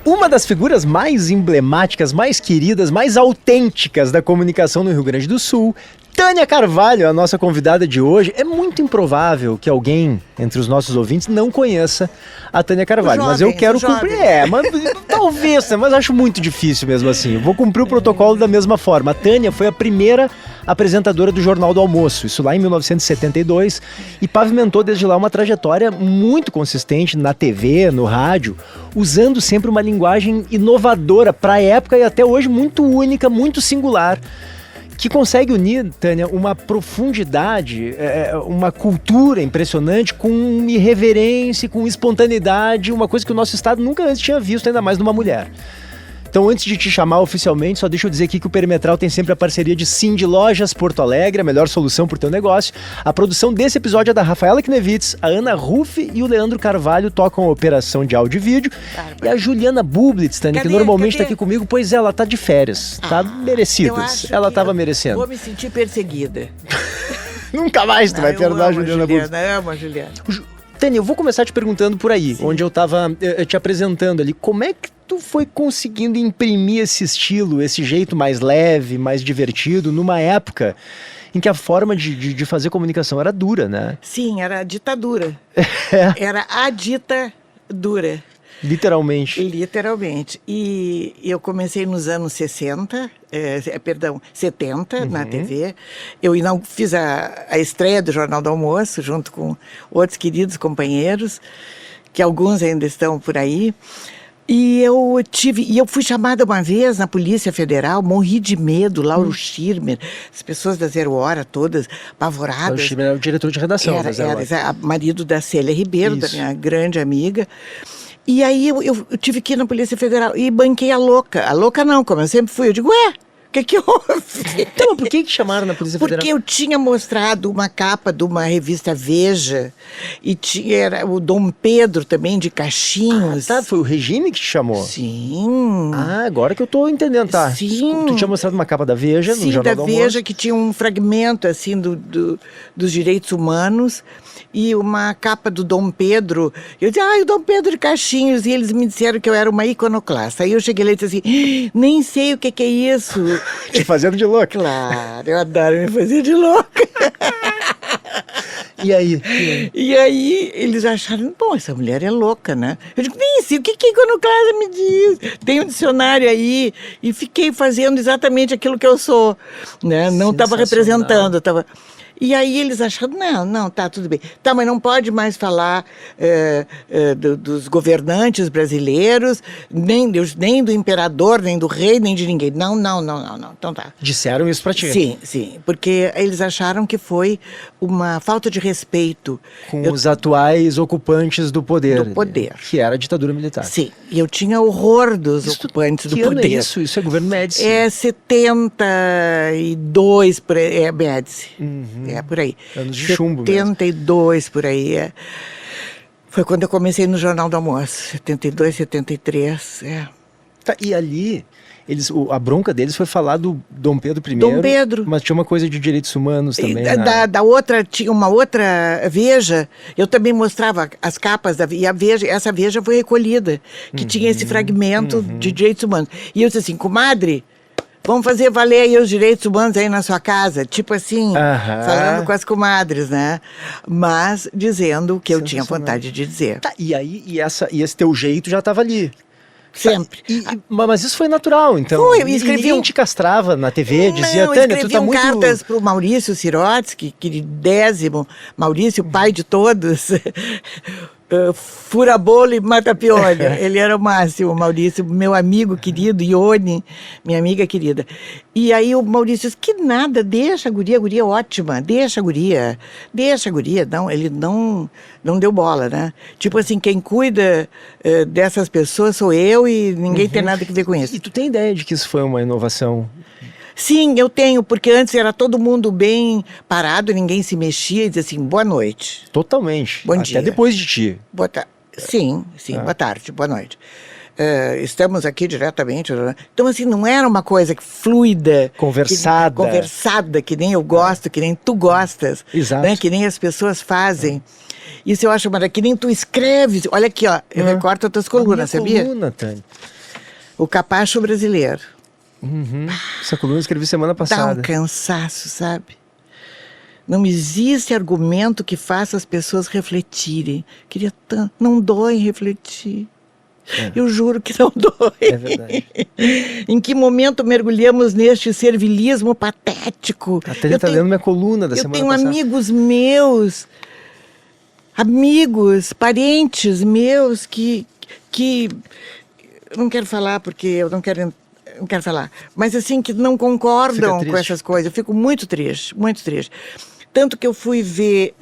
Uma das figuras mais emblemáticas, mais queridas, mais autênticas da comunicação no Rio Grande do Sul, Tânia Carvalho, a nossa convidada de hoje. É muito improvável que alguém entre os nossos ouvintes não conheça a Tânia Carvalho, mas eu quero cumprir. Talvez, mas acho muito difícil mesmo assim. Eu vou cumprir o protocolo da mesma forma. A Tânia foi a primeira apresentadora do Jornal do Almoço, isso lá em 1972, e pavimentou desde lá uma trajetória muito consistente na TV, no rádio, usando sempre uma linguagem inovadora para a época e até hoje muito única, muito singular, que consegue unir, Tânia, uma profundidade, uma cultura impressionante com irreverência, com espontaneidade, uma coisa que o nosso estado nunca antes tinha visto, ainda mais numa mulher. Então, antes de te chamar oficialmente, só deixa eu dizer aqui que o Perimetral tem sempre a parceria de Cindy Lojas Porto Alegre, a melhor solução para o teu negócio. A produção desse episódio é da Rafaela Knevitz, a Ana Ruff e o Leandro Carvalho tocam a operação de áudio e vídeo. E a Juliana Bublitz, Tânia, que normalmente está aqui comigo, pois ela está de férias, tá merecidas. Ela estava merecendo. Vou me sentir perseguida. Nunca mais tu vai perdoar a Juliana Bublitz. Eu amo a Juliana. Tânia, eu vou começar te perguntando por aí, sim, onde eu estava te apresentando ali. Como é que tu foi conseguindo imprimir esse estilo, esse jeito mais leve, mais divertido, numa época em que a forma de fazer comunicação era dura, né? Sim, era a ditadura. Era a ditadura. Literalmente. Literalmente. E eu comecei nos anos 70, 70, na TV. Eu não fiz a estreia do Jornal do Almoço, junto com outros queridos companheiros, que alguns ainda estão por aí. E eu fui chamada uma vez na Polícia Federal, morri de medo, Lauro Schirmer, as pessoas da Zero Hora todas apavoradas. Lauro Schirmer era o diretor de redação da Zero Hora. Era marido da Célia Ribeiro, isso, da minha grande amiga. E aí eu tive que ir na Polícia Federal e banquei a louca. A louca não, como eu sempre fui. Eu digo, o que houve? Então, por que chamaram na Polícia Federal? Porque eu tinha mostrado uma capa de uma revista Veja e era o Dom Pedro também, de Caixinhos. Ah, tá, foi o regime que te chamou? Sim. Ah, agora que eu tô entendendo, tá. Sim. Tu tinha mostrado uma capa da Veja, sim, no Jornal do Almoço. da Veja, que tinha um fragmento, assim, dos direitos humanos e uma capa do Dom Pedro. Eu disse, o Dom Pedro de Caixinhos. E eles me disseram que eu era uma iconoclasta. Aí eu cheguei lá e disse assim, nem sei o que é isso. Te fazendo de louca. Claro, eu adoro me fazer de louca. E aí? E aí eles acharam, bom, essa mulher é louca, né? Eu digo, nem sei, o que iconoclasta me diz? Tem um dicionário aí. E fiquei fazendo exatamente aquilo que eu sou, né? Não estava representando, estava... E aí eles acharam, não, tá, tudo bem. Tá, mas não pode mais falar dos governantes brasileiros, nem do imperador, nem do rei, nem de ninguém. Não, então tá. Disseram isso pra ti? Sim, porque eles acharam que foi uma falta de respeito. Com os atuais ocupantes do poder. Do poder. Que era a ditadura militar. Sim, e eu tinha horror dos ocupantes do poder. Que ano é isso? Isso é governo Médici? É 72, Médici. É, por aí. Anos de chumbo 72, mesmo. por aí. Foi quando eu comecei no Jornal do Almoço. 72, 73, Tá, e ali, a bronca deles foi falar do Dom Pedro I. Dom Pedro. Mas tinha uma coisa de direitos humanos também. Tinha uma outra Veja, eu também mostrava as capas e essa Veja foi recolhida, que tinha esse fragmento de direitos humanos. E eu disse assim, comadre, vamos fazer valer aí os direitos humanos aí na sua casa. Tipo assim, falando com as comadres, né? Mas dizendo o que eu tinha vontade de dizer. Tá, e aí, esse teu jeito já estava ali. Sempre. Mas isso foi natural, então? Foi, eu escrevi ninguém te castrava na TV, dizia, Tânia, tu tá muito... cartas para o Maurício Sirotsky, queridésimo, Maurício, pai de todos, fura bolo e mata piolho. Ele era o máximo, o Maurício, meu amigo querido, Ione, minha amiga querida. E aí o Maurício disse, que nada, deixa a guria é ótima, deixa a guria. Não, ele não deu bola, né? Tipo assim, quem cuida dessas pessoas sou eu e ninguém tem nada a ver com isso. E tu tem ideia de que isso foi uma inovação? Sim, eu tenho, porque antes era todo mundo bem parado, ninguém se mexia e dizia assim, boa noite. Totalmente. Bom dia. Até depois de ti. Sim, boa tarde, boa noite. Estamos aqui diretamente. Então, assim, não era uma coisa fluida. Conversada. Que nem eu gosto, que nem tu gostas. Exato. Né, que nem as pessoas fazem. Isso eu acho maravilhoso. Que nem tu escreves. Olha aqui, ó. Eu recorto as tuas colunas, sabia? Coluna, Tânia. O Capacho Brasileiro. Essa coluna eu escrevi semana Dá passada. um cansaço, sabe? Não existe argumento que faça as pessoas refletirem. Queria tanto. Não dói refletir. Eu juro que não dói. É verdade. Em que momento mergulhamos neste servilismo patético? A Tânia tá lendo minha coluna da Eu semana tenho passada. amigos meus, parentes meus que eu não quero falar porque eu não quero falar, mas assim, que não concordam Fica com triste. essas coisas. Eu fico muito triste, muito triste. Tanto que eu fui ver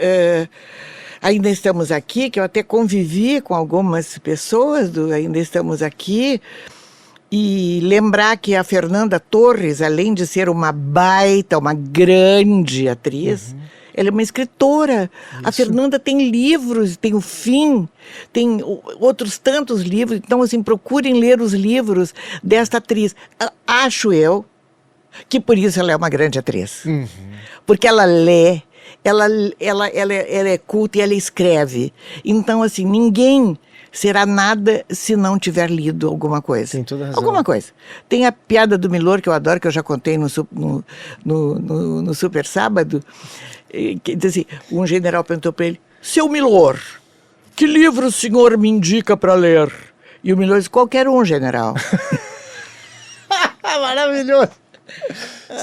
Ainda Estamos Aqui, que eu até convivi com algumas pessoas do Ainda Estamos Aqui, e lembrar que a Fernanda Torres, além de ser uma baita, uma grande atriz, ela é uma escritora. A Fernanda tem livros, tem O Fim, tem outros tantos livros. Então, assim, procurem ler os livros desta atriz. Acho eu que por isso ela é uma grande atriz. Porque ela lê, ela é culta e ela escreve. Então, assim, ninguém será nada se não tiver lido alguma coisa. Tem toda razão. Alguma coisa. Tem a piada do Milor, que eu adoro, que eu já contei no Super Sábado, que diz assim, um general perguntou para ele: seu Milor, que livro o senhor me indica para ler? E o Milor disse: qualquer um, general. Maravilhoso.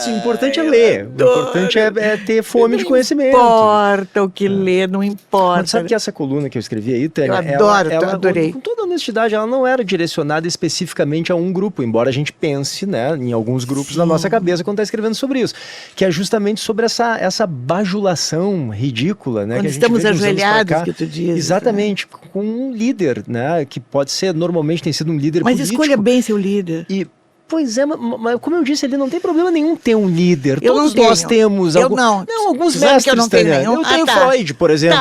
Sim, o importante é ler. O importante é ter fome de conhecimento. Não importa o que lê, não importa. Mas sabe que essa coluna que eu escrevi aí, Tânia, Eu adoro, ela, adorei. Com toda honestidade, ela não era direcionada especificamente a um grupo, embora a gente pense, né, em alguns grupos na nossa cabeça quando está escrevendo sobre isso, que é justamente sobre essa bajulação ridícula, né? Quando que a gente estamos vê de uns anos pra ajoelhados, cá. que tu dizes. Exatamente, com um líder, né, que pode ser, normalmente tem sido um líder Mas político. escolha bem seu líder. Pois é, mas como eu disse, ele não tem problema nenhum ter um líder. Eu Todos não tenho. nós temos. Eu não. alguns Sabe mestres, que eu não tenho Tânia. nenhum? Eu tenho tá. Freud, por exemplo.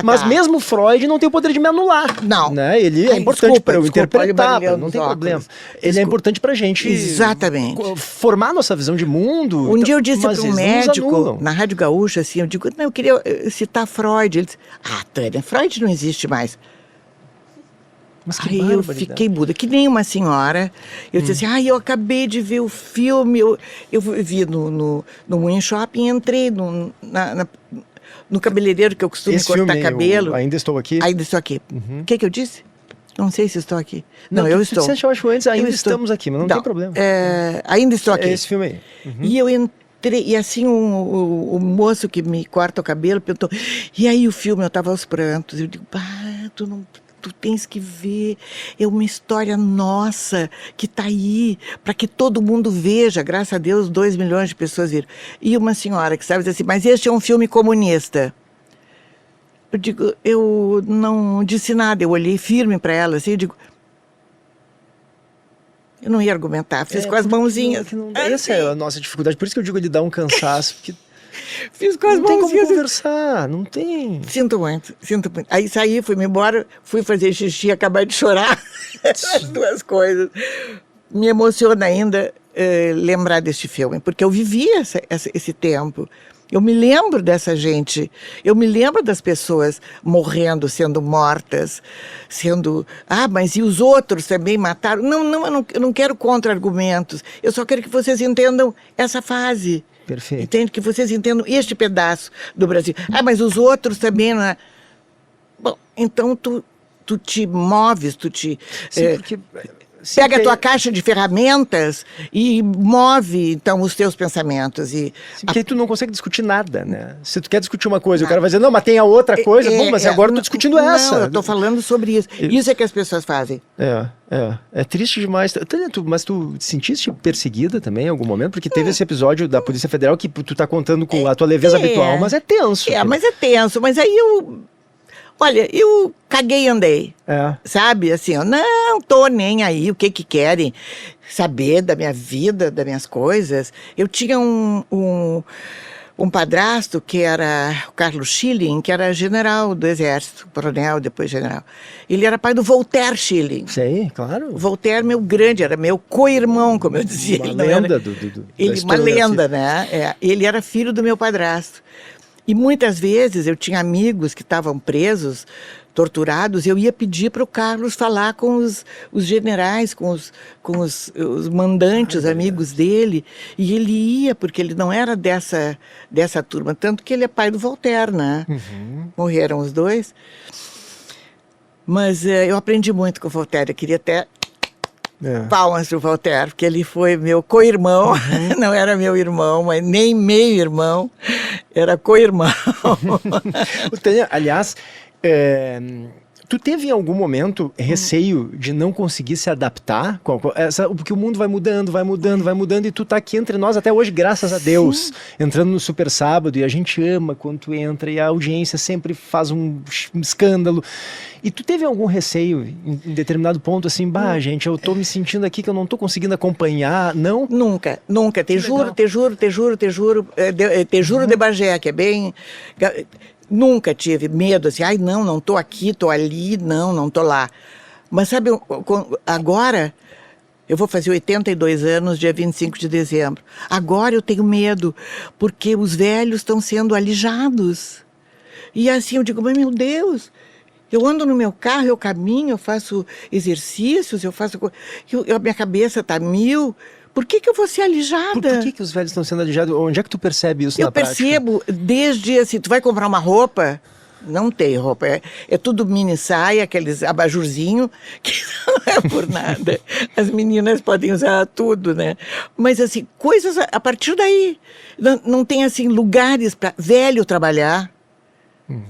Mas mesmo Freud não tem o poder de me anular. Não. Né? Ele é importante para eu interpretar, não tem problema. Ele é importante para a gente formar nossa visão de mundo. Um dia eu disse para um médico, anulam. na Rádio Gaúcha, assim, eu digo, não, eu queria citar Freud. Ele disse: Tânia, Freud não existe mais. Mas que Aí eu barbaridade. fiquei muda, que nem uma senhora. Eu disse assim: eu acabei de ver o filme. Eu vi no Moinho Shopping, entrei no cabeleireiro que eu costumo Esse cortar filme, cabelo. Ainda Estou Aqui. Ainda estou aqui. O que eu disse? Não sei se estou aqui. Não, eu estou. Você achou antes, ainda estamos aqui, mas não tem problema. Ainda estou aqui. É esse filme aí. E eu entrei, e assim o moço que me corta o cabelo perguntou: e aí o filme? Eu estava aos prantos. Eu digo: tu tens que ver, é uma história nossa que está aí, para que todo mundo veja. Graças a Deus, 2 milhões de pessoas viram. E uma senhora que sabe dizer assim: mas este é um filme comunista. Eu digo, eu não disse nada, eu olhei firme para ela, assim, eu digo, eu não ia argumentar, fiz com as mãozinhas. Essa é a nossa dificuldade, por isso que eu digo, ele dá um cansaço, porque fiz com as não tem como mãozinhas. conversar, não tem. Sinto muito, sinto muito. Aí saí, fui-me embora, fui fazer xixi, acabar de chorar. As duas coisas. Me emociona ainda lembrar deste filme, porque eu vivi esse tempo. Eu me lembro dessa gente, eu me lembro das pessoas morrendo, sendo mortas, sendo... mas e os outros também mataram? Não, eu não quero contra-argumentos, eu só quero que vocês entendam essa fase. Perfeito. Entende? Que vocês entendam este pedaço do Brasil. Mas os outros também não é... Bom, então tu te moves, tu te... Sim, porque... Pega a tua caixa de ferramentas e move, então, os teus pensamentos. Porque aí tu não consegue discutir nada, né? Se tu quer discutir uma coisa, o cara vai dizer, não, mas tem a outra coisa, mas agora eu tô discutindo essa. Não, eu tô falando sobre isso. Isso é que as pessoas fazem. É triste demais. Tânia, mas tu te sentiste perseguida também em algum momento? Porque teve esse episódio da Polícia Federal que tu tá contando com a tua leveza habitual, mas é tenso. Mas é tenso. Mas aí olha, eu caguei e andei, sabe? Assim, eu não tô nem aí, o que querem saber da minha vida, das minhas coisas. Eu tinha um padrasto que era o Carlos Schilling, que era general do Exército, coronel, depois general. Ele era pai do Voltaire Schilling. Sei, claro. Voltaire, era meu co-irmão, como eu dizia. Uma lenda uma lenda, né? Ele era filho do meu padrasto. E muitas vezes eu tinha amigos que estavam presos, torturados, eu ia pedir para o Carlos falar com os generais, com os mandantes, amigos dele, e ele ia, porque ele não era dessa turma, tanto que ele é pai do Voltaire, né? Morreram os dois. Mas eu aprendi muito com o Voltaire, eu queria até palmas para o Voltaire, porque ele foi meu co-irmão, não era meu irmão, mas nem meio-irmão, era co-irmão. Tânia, aliás, tu teve em algum momento receio de não conseguir se adaptar? Porque o mundo vai mudando, e tu tá aqui entre nós até hoje, graças a Deus, entrando no Super Sábado, e a gente ama quando tu entra, e a audiência sempre faz um escândalo. E tu teve algum receio em determinado ponto, assim, gente, eu tô me sentindo aqui que eu não tô conseguindo acompanhar, não? Nunca, te juro de Bagé, que é bem... Nunca tive medo, assim, não tô aqui, tô ali, não tô lá. Mas sabe, agora, eu vou fazer 82 anos, dia 25 de dezembro. Agora eu tenho medo, porque os velhos estão sendo alijados. E assim, eu digo, mas meu Deus... Eu ando no meu carro, eu caminho, eu faço exercícios, a minha cabeça está mil. Por que eu vou ser alijada? Por que os velhos estão sendo alijados? Onde é que tu percebe isso na prática? Eu percebo desde assim, tu vai comprar uma roupa, não tem roupa, é tudo mini saia, aqueles abajurzinho, que não é por nada. As meninas podem usar tudo, né? Mas assim, coisas a partir daí. Não tem assim lugares para velho trabalhar.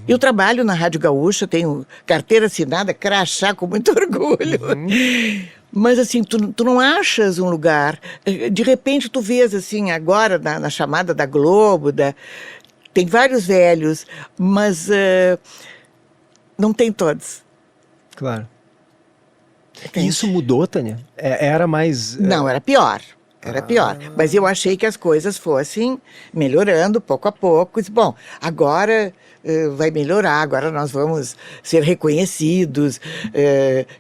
Eu trabalho na Rádio Gaúcha, tenho carteira assinada, crachá com muito orgulho. Mas assim, tu não achas um lugar. De repente tu vês assim, agora na chamada da Globo, tem vários velhos, mas não tem todos. Claro. E isso mudou, Tânia? Era mais... Não, era pior. Era pior, mas eu achei que as coisas fossem melhorando pouco a pouco. Bom, agora vai melhorar, agora nós vamos ser reconhecidos,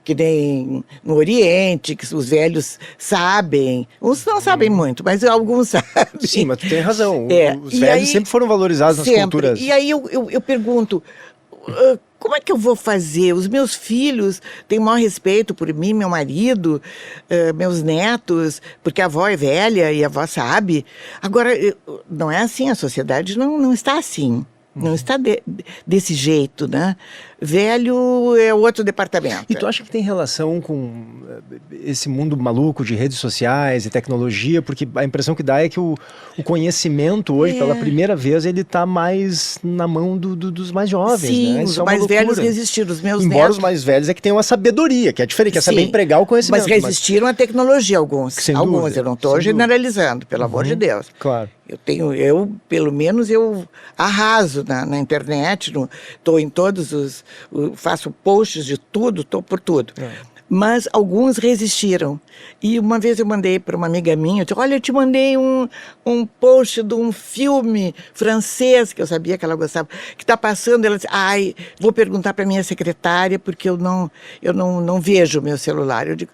que nem no Oriente, que os velhos sabem. Uns não sabem muito, mas alguns sabem. Sim, mas tu tem razão. Os velhos sempre foram valorizados nas culturas. E aí eu pergunto... como é que eu vou fazer? Os meus filhos têm o maior respeito por mim, meu marido, meus netos, porque a avó é velha e a avó sabe. Agora, não é assim, a sociedade não está assim. Não está desse jeito, né? Velho é outro departamento. E tu acha que tem relação com esse mundo maluco de redes sociais e tecnologia? Porque a impressão que dá é que o conhecimento hoje, pela primeira vez, ele está mais na mão dos mais jovens. Sim, né? os mais velhos resistiram, os meus Embora os mais velhos é que têm uma sabedoria, que é diferente, que é saber empregar o conhecimento. Mas resistiram à tecnologia, alguns. Sem alguns, dúvida, eu não estou generalizando, pelo amor de Deus. Claro. Pelo menos eu arraso na internet, estou em todos faço posts de tudo, estou por tudo. Mas alguns resistiram. E uma vez eu mandei para uma amiga minha, eu disse, olha, eu te mandei um post de um filme francês, que eu sabia que ela gostava, que está passando. Ela disse, vou perguntar para minha secretária, porque eu não vejo o meu celular. Eu digo,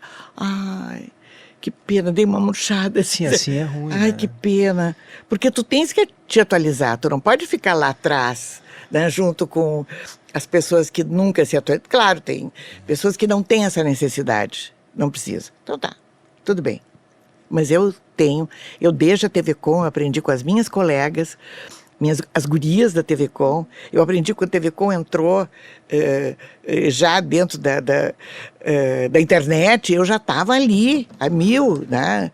que pena, dei uma murchada assim. Assim é ruim. Que pena. Porque tu tens que te atualizar, tu não pode ficar lá atrás, né, junto com as pessoas que nunca se atualizam. Claro, tem pessoas que não têm essa necessidade, não precisa. Então tá, tudo bem. Mas eu desde a TV Com, eu aprendi com as minhas colegas, as gurias da TV Com, eu aprendi quando a TV Com entrou já dentro da internet, eu já estava ali, a mil, né?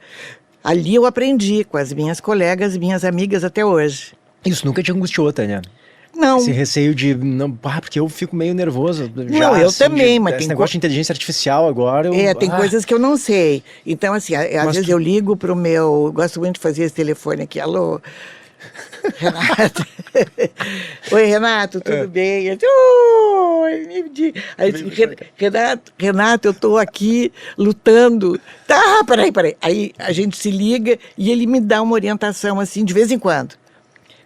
Ali eu aprendi com as minhas colegas, minhas amigas até hoje. Isso nunca te angustiou, Tânia? Não. Esse receio de... Não, porque eu fico meio nervoso. Não, eu também, mas esse negócio de inteligência artificial agora... tem coisas que eu não sei. Então, assim, às vezes eu ligo pro meu... Gosto muito de fazer esse telefone aqui. Alô, Renato. Oi, Renato, tudo bem? Oi, aí, Renato, eu tô aqui lutando. Tá, peraí. Aí a gente se liga e ele me dá uma orientação, assim, de vez em quando.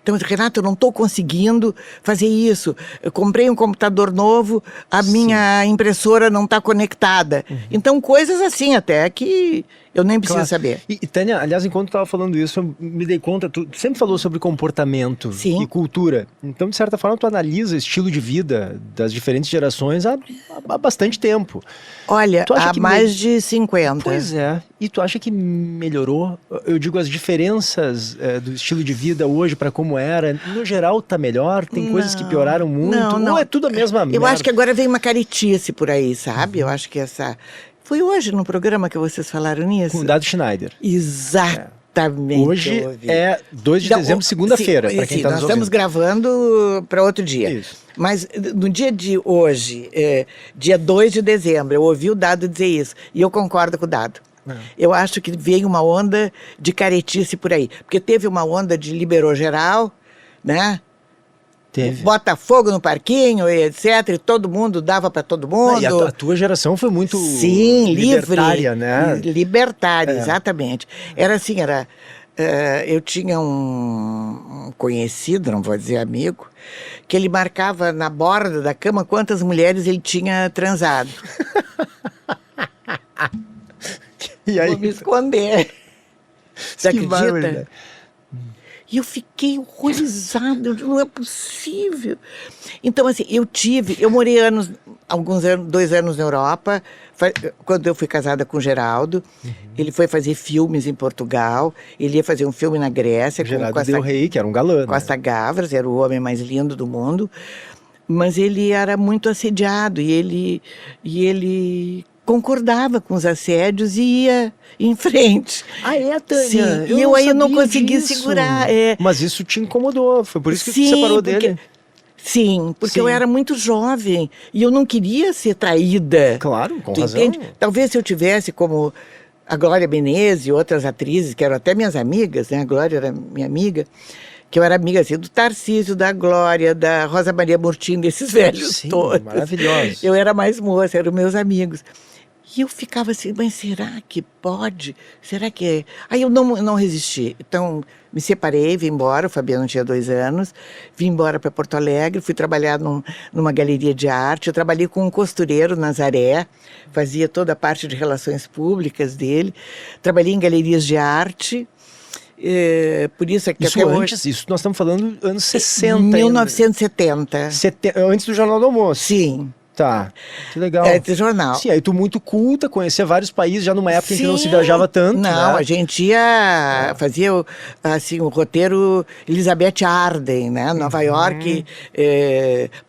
Então, Renato, eu não estou conseguindo fazer isso. Eu comprei um computador novo, a minha impressora não está conectada. Então, coisas assim até que Eu nem preciso Claro. saber. E Tânia, aliás, enquanto tu estava falando isso, eu me dei conta, tu sempre falou sobre comportamento Sim. e cultura. Então, de certa forma, tu analisa o estilo de vida das diferentes gerações há bastante tempo. Olha, Tu acha há que mais de 50. Pois é. E tu acha que melhorou? Eu digo, as diferenças do estilo de vida hoje para como era, no geral tá melhor? Tem coisas que pioraram muito? Não. Ou é tudo a mesma merda? Eu acho que agora vem uma caretice por aí, sabe? Eu acho que essa... Foi hoje no programa que vocês falaram nisso? Com o Dado Schneider. Exatamente. Hoje eu ouvi. é 2 de Então, dezembro, segunda-feira, para quem sim, está nós nos estamos ouvindo. gravando para outro dia. Isso. Mas no dia de hoje, dia 2 de dezembro, eu ouvi o Dado dizer isso. E eu concordo com o Dado. Eu acho que veio uma onda de caretice por aí. Porque teve uma onda de liberou geral, né? Teve. Bota fogo no parquinho, e etc. E todo mundo dava para todo mundo. E a tua geração foi muito Sim, libertária, livre, né? Libertária, exatamente. Era assim, eu tinha um conhecido, não vou dizer amigo, que ele marcava na borda da cama quantas mulheres ele tinha transado. E aí? Vou me esconder. Você Que acredita? barbaridade. E eu fiquei horrorizada, não é possível. Então, assim, eu morei alguns anos, 2 anos na Europa, quando eu fui casada com o Geraldo. Ele foi fazer filmes em Portugal, ele ia fazer um filme na Grécia. O Geraldo Del Rey, que era um galã, né? Costa Gavras, era o homem mais lindo do mundo. Mas ele era muito assediado e ele concordava com os assédios e ia em frente. Ah, é, Tânia? Sim, e eu aí não sabia consegui disso. segurar. Mas isso te incomodou, foi por isso que tu Sim, se separou porque- dele. Sim, porque Sim. eu era muito jovem e eu não queria ser traída. Claro, com Tu razão. entende? Talvez se eu tivesse como a Glória Menezes e outras atrizes, que eram até minhas amigas, né? A Glória era minha amiga, que eu era amiga assim, do Tarcísio, da Glória, da Rosa Maria Murtinho, desses velhos Sim, todos. maravilhosos. Eu era mais moça, eram meus amigos. E eu ficava assim, mas será que pode? Será que é? Aí eu não resisti. Então, me separei, vim embora, o Fabiano tinha 2 anos, vim embora para Porto Alegre, fui trabalhar numa galeria de arte, eu trabalhei com um costureiro, Nazaré, fazia toda a parte de relações públicas dele, trabalhei em galerias de arte, por isso é que Isso até antes, hoje... isso nós estamos falando anos 60 ainda. 1970. Antes do Jornal do Almoço. Sim, Tá, que legal. de jornal. Sim, aí tu muito culta, conhecia vários países já numa época em que não se Sim. viajava tanto, Não, né? a gente ia fazer assim, o roteiro Elizabeth Arden, né? Nova York,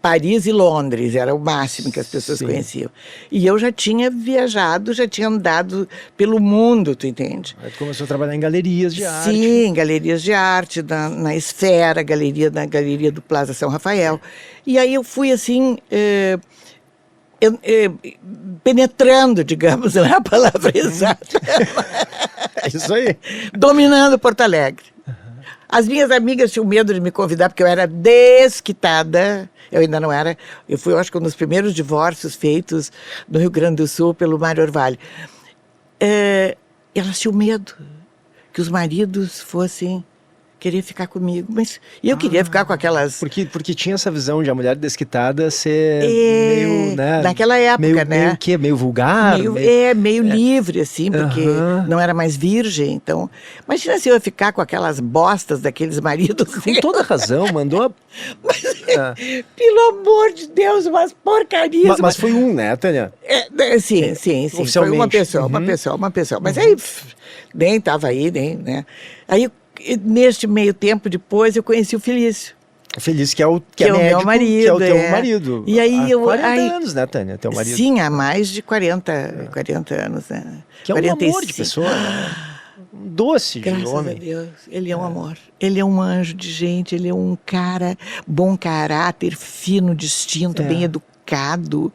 Paris e Londres, era o máximo que as pessoas Sim. conheciam. E eu já tinha viajado, já tinha andado pelo mundo, tu entende? Aí tu começou a trabalhar em galerias de arte. Sim, galerias de arte, na Esfera, na galeria do Plaza São Rafael. E aí eu fui assim... penetrando, digamos, não é a palavra exata, É isso aí. dominando Porto Alegre. As minhas amigas tinham medo de me convidar porque eu era desquitada. Eu ainda não era. Eu fui, eu acho que um dos primeiros divórcios feitos no Rio Grande do Sul pelo Mário Orvalho. Elas tinham medo que os maridos fossem querer ficar comigo. Mas eu queria ficar com aquelas... Porque tinha essa visão de a mulher desquitada ser meio, né? Naquela época, meio, né? Meio o quê? Meio vulgar? Meio livre, assim, porque não era mais virgem. Então, imagina se eu ia ficar com aquelas bostas daqueles maridos. Com toda razão, mandou a... Pelo amor de Deus, umas porcarias. Mas foi um, né, Tânia? Sim. Foi Oficialmente. uma pessoa. Mas aí, nem estava aí, nem, né? Aí, neste meio tempo depois, eu conheci o Felício. Feliz que é o Que é o meu médico, marido, que é o teu é. marido. E aí há 40 anos, né, Tânia, teu marido. Sim, há mais de 40 anos, né? Que é um 45. amor de pessoa, né? Um doce de Graças homem. a Deus, ele é um amor. Ele é um anjo de gente, ele é um cara, bom caráter, fino, distinto, bem educado.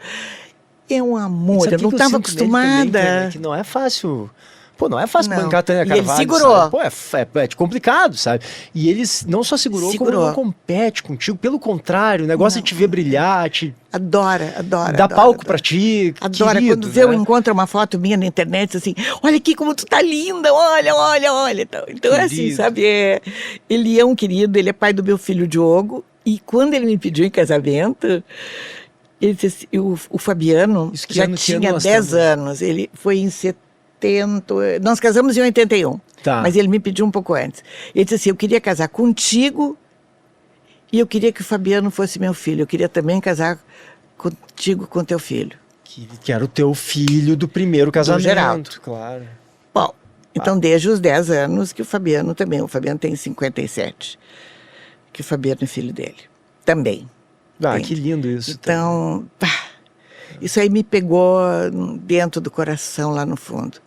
É um amor, Sabe eu não que estava sinto nele também, acostumada. Tânia, que não é fácil. Pô, não é fácil Não. bancar a Tânia E ele Carvalho. segurou. Sabe? Pô, é complicado, sabe? E eles não só segurou, como não compete contigo. Pelo contrário, o negócio é te ver brilhar, te Adora. dar palco pra ti. Adora. Querido, Quando vê, né? encontra uma foto minha na internet, diz assim, olha aqui como tu tá linda, olha. Então é assim, Querido. sabe? Ele é um querido, ele é pai do meu filho Diogo, e quando ele me pediu em casamento, ele disse assim, o Fabiano Isso que já ano tinha nós 10 estamos? anos, ele foi em 80... Nós casamos em 81, Tá. mas ele me pediu um pouco antes. Ele disse assim, eu queria casar contigo e eu queria que o Fabiano fosse meu filho. Eu queria também casar contigo com teu filho. Que era o teu filho do primeiro casamento. Geraldo. Claro. Bom, então desde os 10 anos que o Fabiano também. O Fabiano tem 57. Que o Fabiano é filho dele. Também. Ah, Tem. que lindo isso. Então, isso aí me pegou dentro do coração lá no fundo.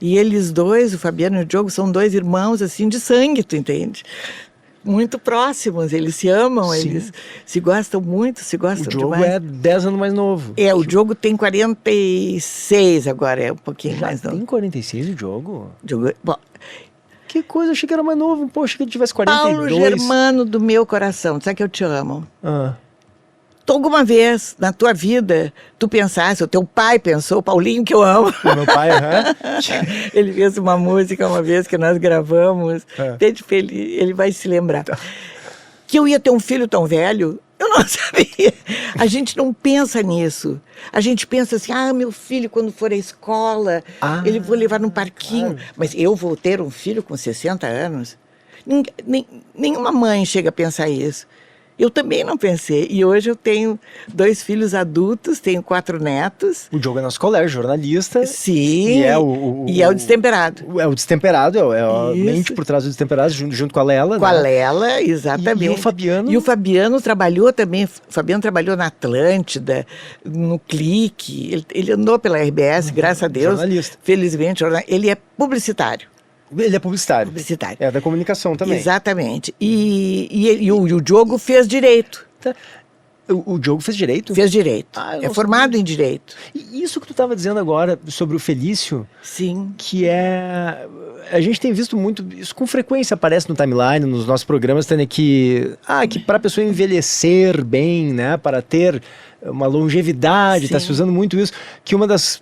E eles dois, o Fabiano e o Diogo, são dois irmãos assim de sangue, tu entende? Muito próximos, eles se amam, Sim. eles se gostam muito, se O gostam Diogo demais. é 10 anos mais novo. O Diogo tem 46 agora, é um pouquinho Já mais novo. tem 46 o Diogo? Diogo, bom, Que coisa, eu achei que era mais novo. Pô, achei que ele tivesse 42. Paulo Germano do meu coração, sabe que eu te amo? Ah. Tu alguma vez na tua vida, tu pensasse, o teu pai pensou, o Paulinho que eu amo, O meu pai, ele fez uma música uma vez que nós gravamos, desde feliz, ele vai se lembrar. Que eu ia ter um filho tão velho, eu não sabia. A gente não pensa nisso. A gente pensa assim, meu filho quando for à escola, ele vou levar num parquinho. Claro. Mas eu vou ter um filho com 60 anos? Nenhuma mãe chega a pensar isso. Eu também não pensei. E hoje eu tenho 2 filhos adultos, tenho 4 netos. O Diogo é nosso colega, jornalista. Sim. E é E é o destemperado. É o destemperado, é a Isso. mente por trás do destemperado, junto com a Lela. Com a né? Lela, exatamente. E o Fabiano? E o Fabiano trabalhou também. O Fabiano trabalhou na Atlântida, no Clique. Ele andou pela RBS, graças a Deus. Jornalista. Felizmente, ele é publicitário. Ele é publicitário. Publicitário. É da comunicação também. Exatamente. E o Diogo fez direito. Tá. O Diogo fez direito? Fez direito. Ah, eu É não formado em direito. E isso que tu estava dizendo agora sobre o Felício, Sim. que é... A gente tem visto muito, isso com frequência aparece no timeline, nos nossos programas, Tânia, que para a pessoa envelhecer bem, né, para ter uma longevidade, está Sim. se usando muito isso, que uma das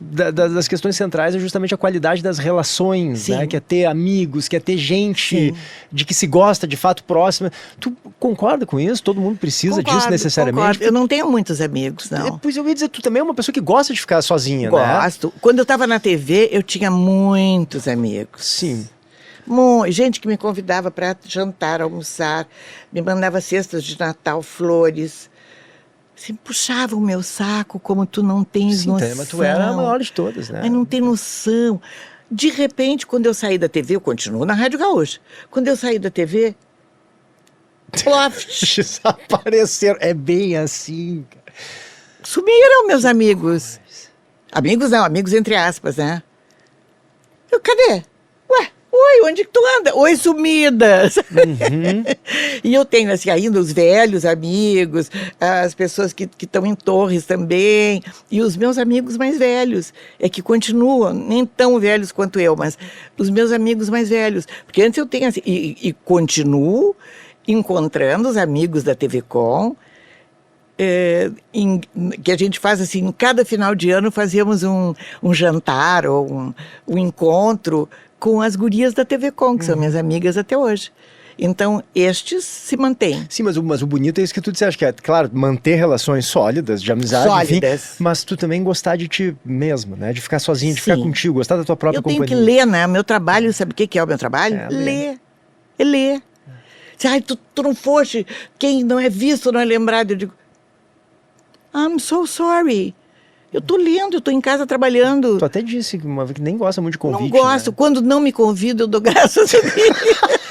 questões centrais é justamente a qualidade das relações, Sim. né, que é ter amigos, que é ter gente Sim. de que se gosta de fato próxima. Tu concorda com isso? Todo mundo precisa disso necessariamente? Concordo. Eu não tenho muitos amigos, não. Pois eu ia dizer, tu também é uma pessoa que gosta de ficar sozinha, né? Gosto. Quando eu estava na TV, eu tinha muitos amigos. Sim. Gente que me convidava para jantar, almoçar, me mandava cestas de Natal, flores. Assim, puxava o meu saco como tu não tens Sim, noção. Tânia, mas tu era a maior de todas, né? Mas não tem noção. De repente, quando eu saí da TV, eu continuo na Rádio Gaúcha. Quando eu saí da TV, plof, Desapareceram. É bem assim, cara. sumiram meus amigos. Amigos não, amigos entre aspas, né? Cadê? Ué, oi, onde que tu anda? Oi, sumidas. E eu tenho, assim, ainda os velhos amigos, as pessoas que estão em Torres também, e os meus amigos mais velhos, que continuam, nem tão velhos quanto eu, mas os meus amigos mais velhos. Porque antes eu tenho, assim, e continuo encontrando os amigos da TV Com, que a gente faz assim, em cada final de ano fazíamos um jantar ou um encontro com as gurias da TV Com, que são minhas amigas até hoje. Então, estes se mantêm. Sim, mas o bonito é isso que tu disseste, que é, claro, manter relações sólidas, de amizade, Sólidas. enfim, mas tu também gostar de ti mesmo, né? De ficar sozinho, de ficar Sim. contigo, gostar da tua própria Eu tenho companhia. que ler, né? Meu trabalho, sabe o que é o meu trabalho? É ler. Ler. Ai, tu não foste, quem não é visto não é lembrado. Eu digo, I'm so sorry. Eu tô lendo, eu tô em casa trabalhando. Tu até disse que uma vez que nem gosta muito de convite, Não gosto. né? Quando não me convido, eu dou graças a Deus.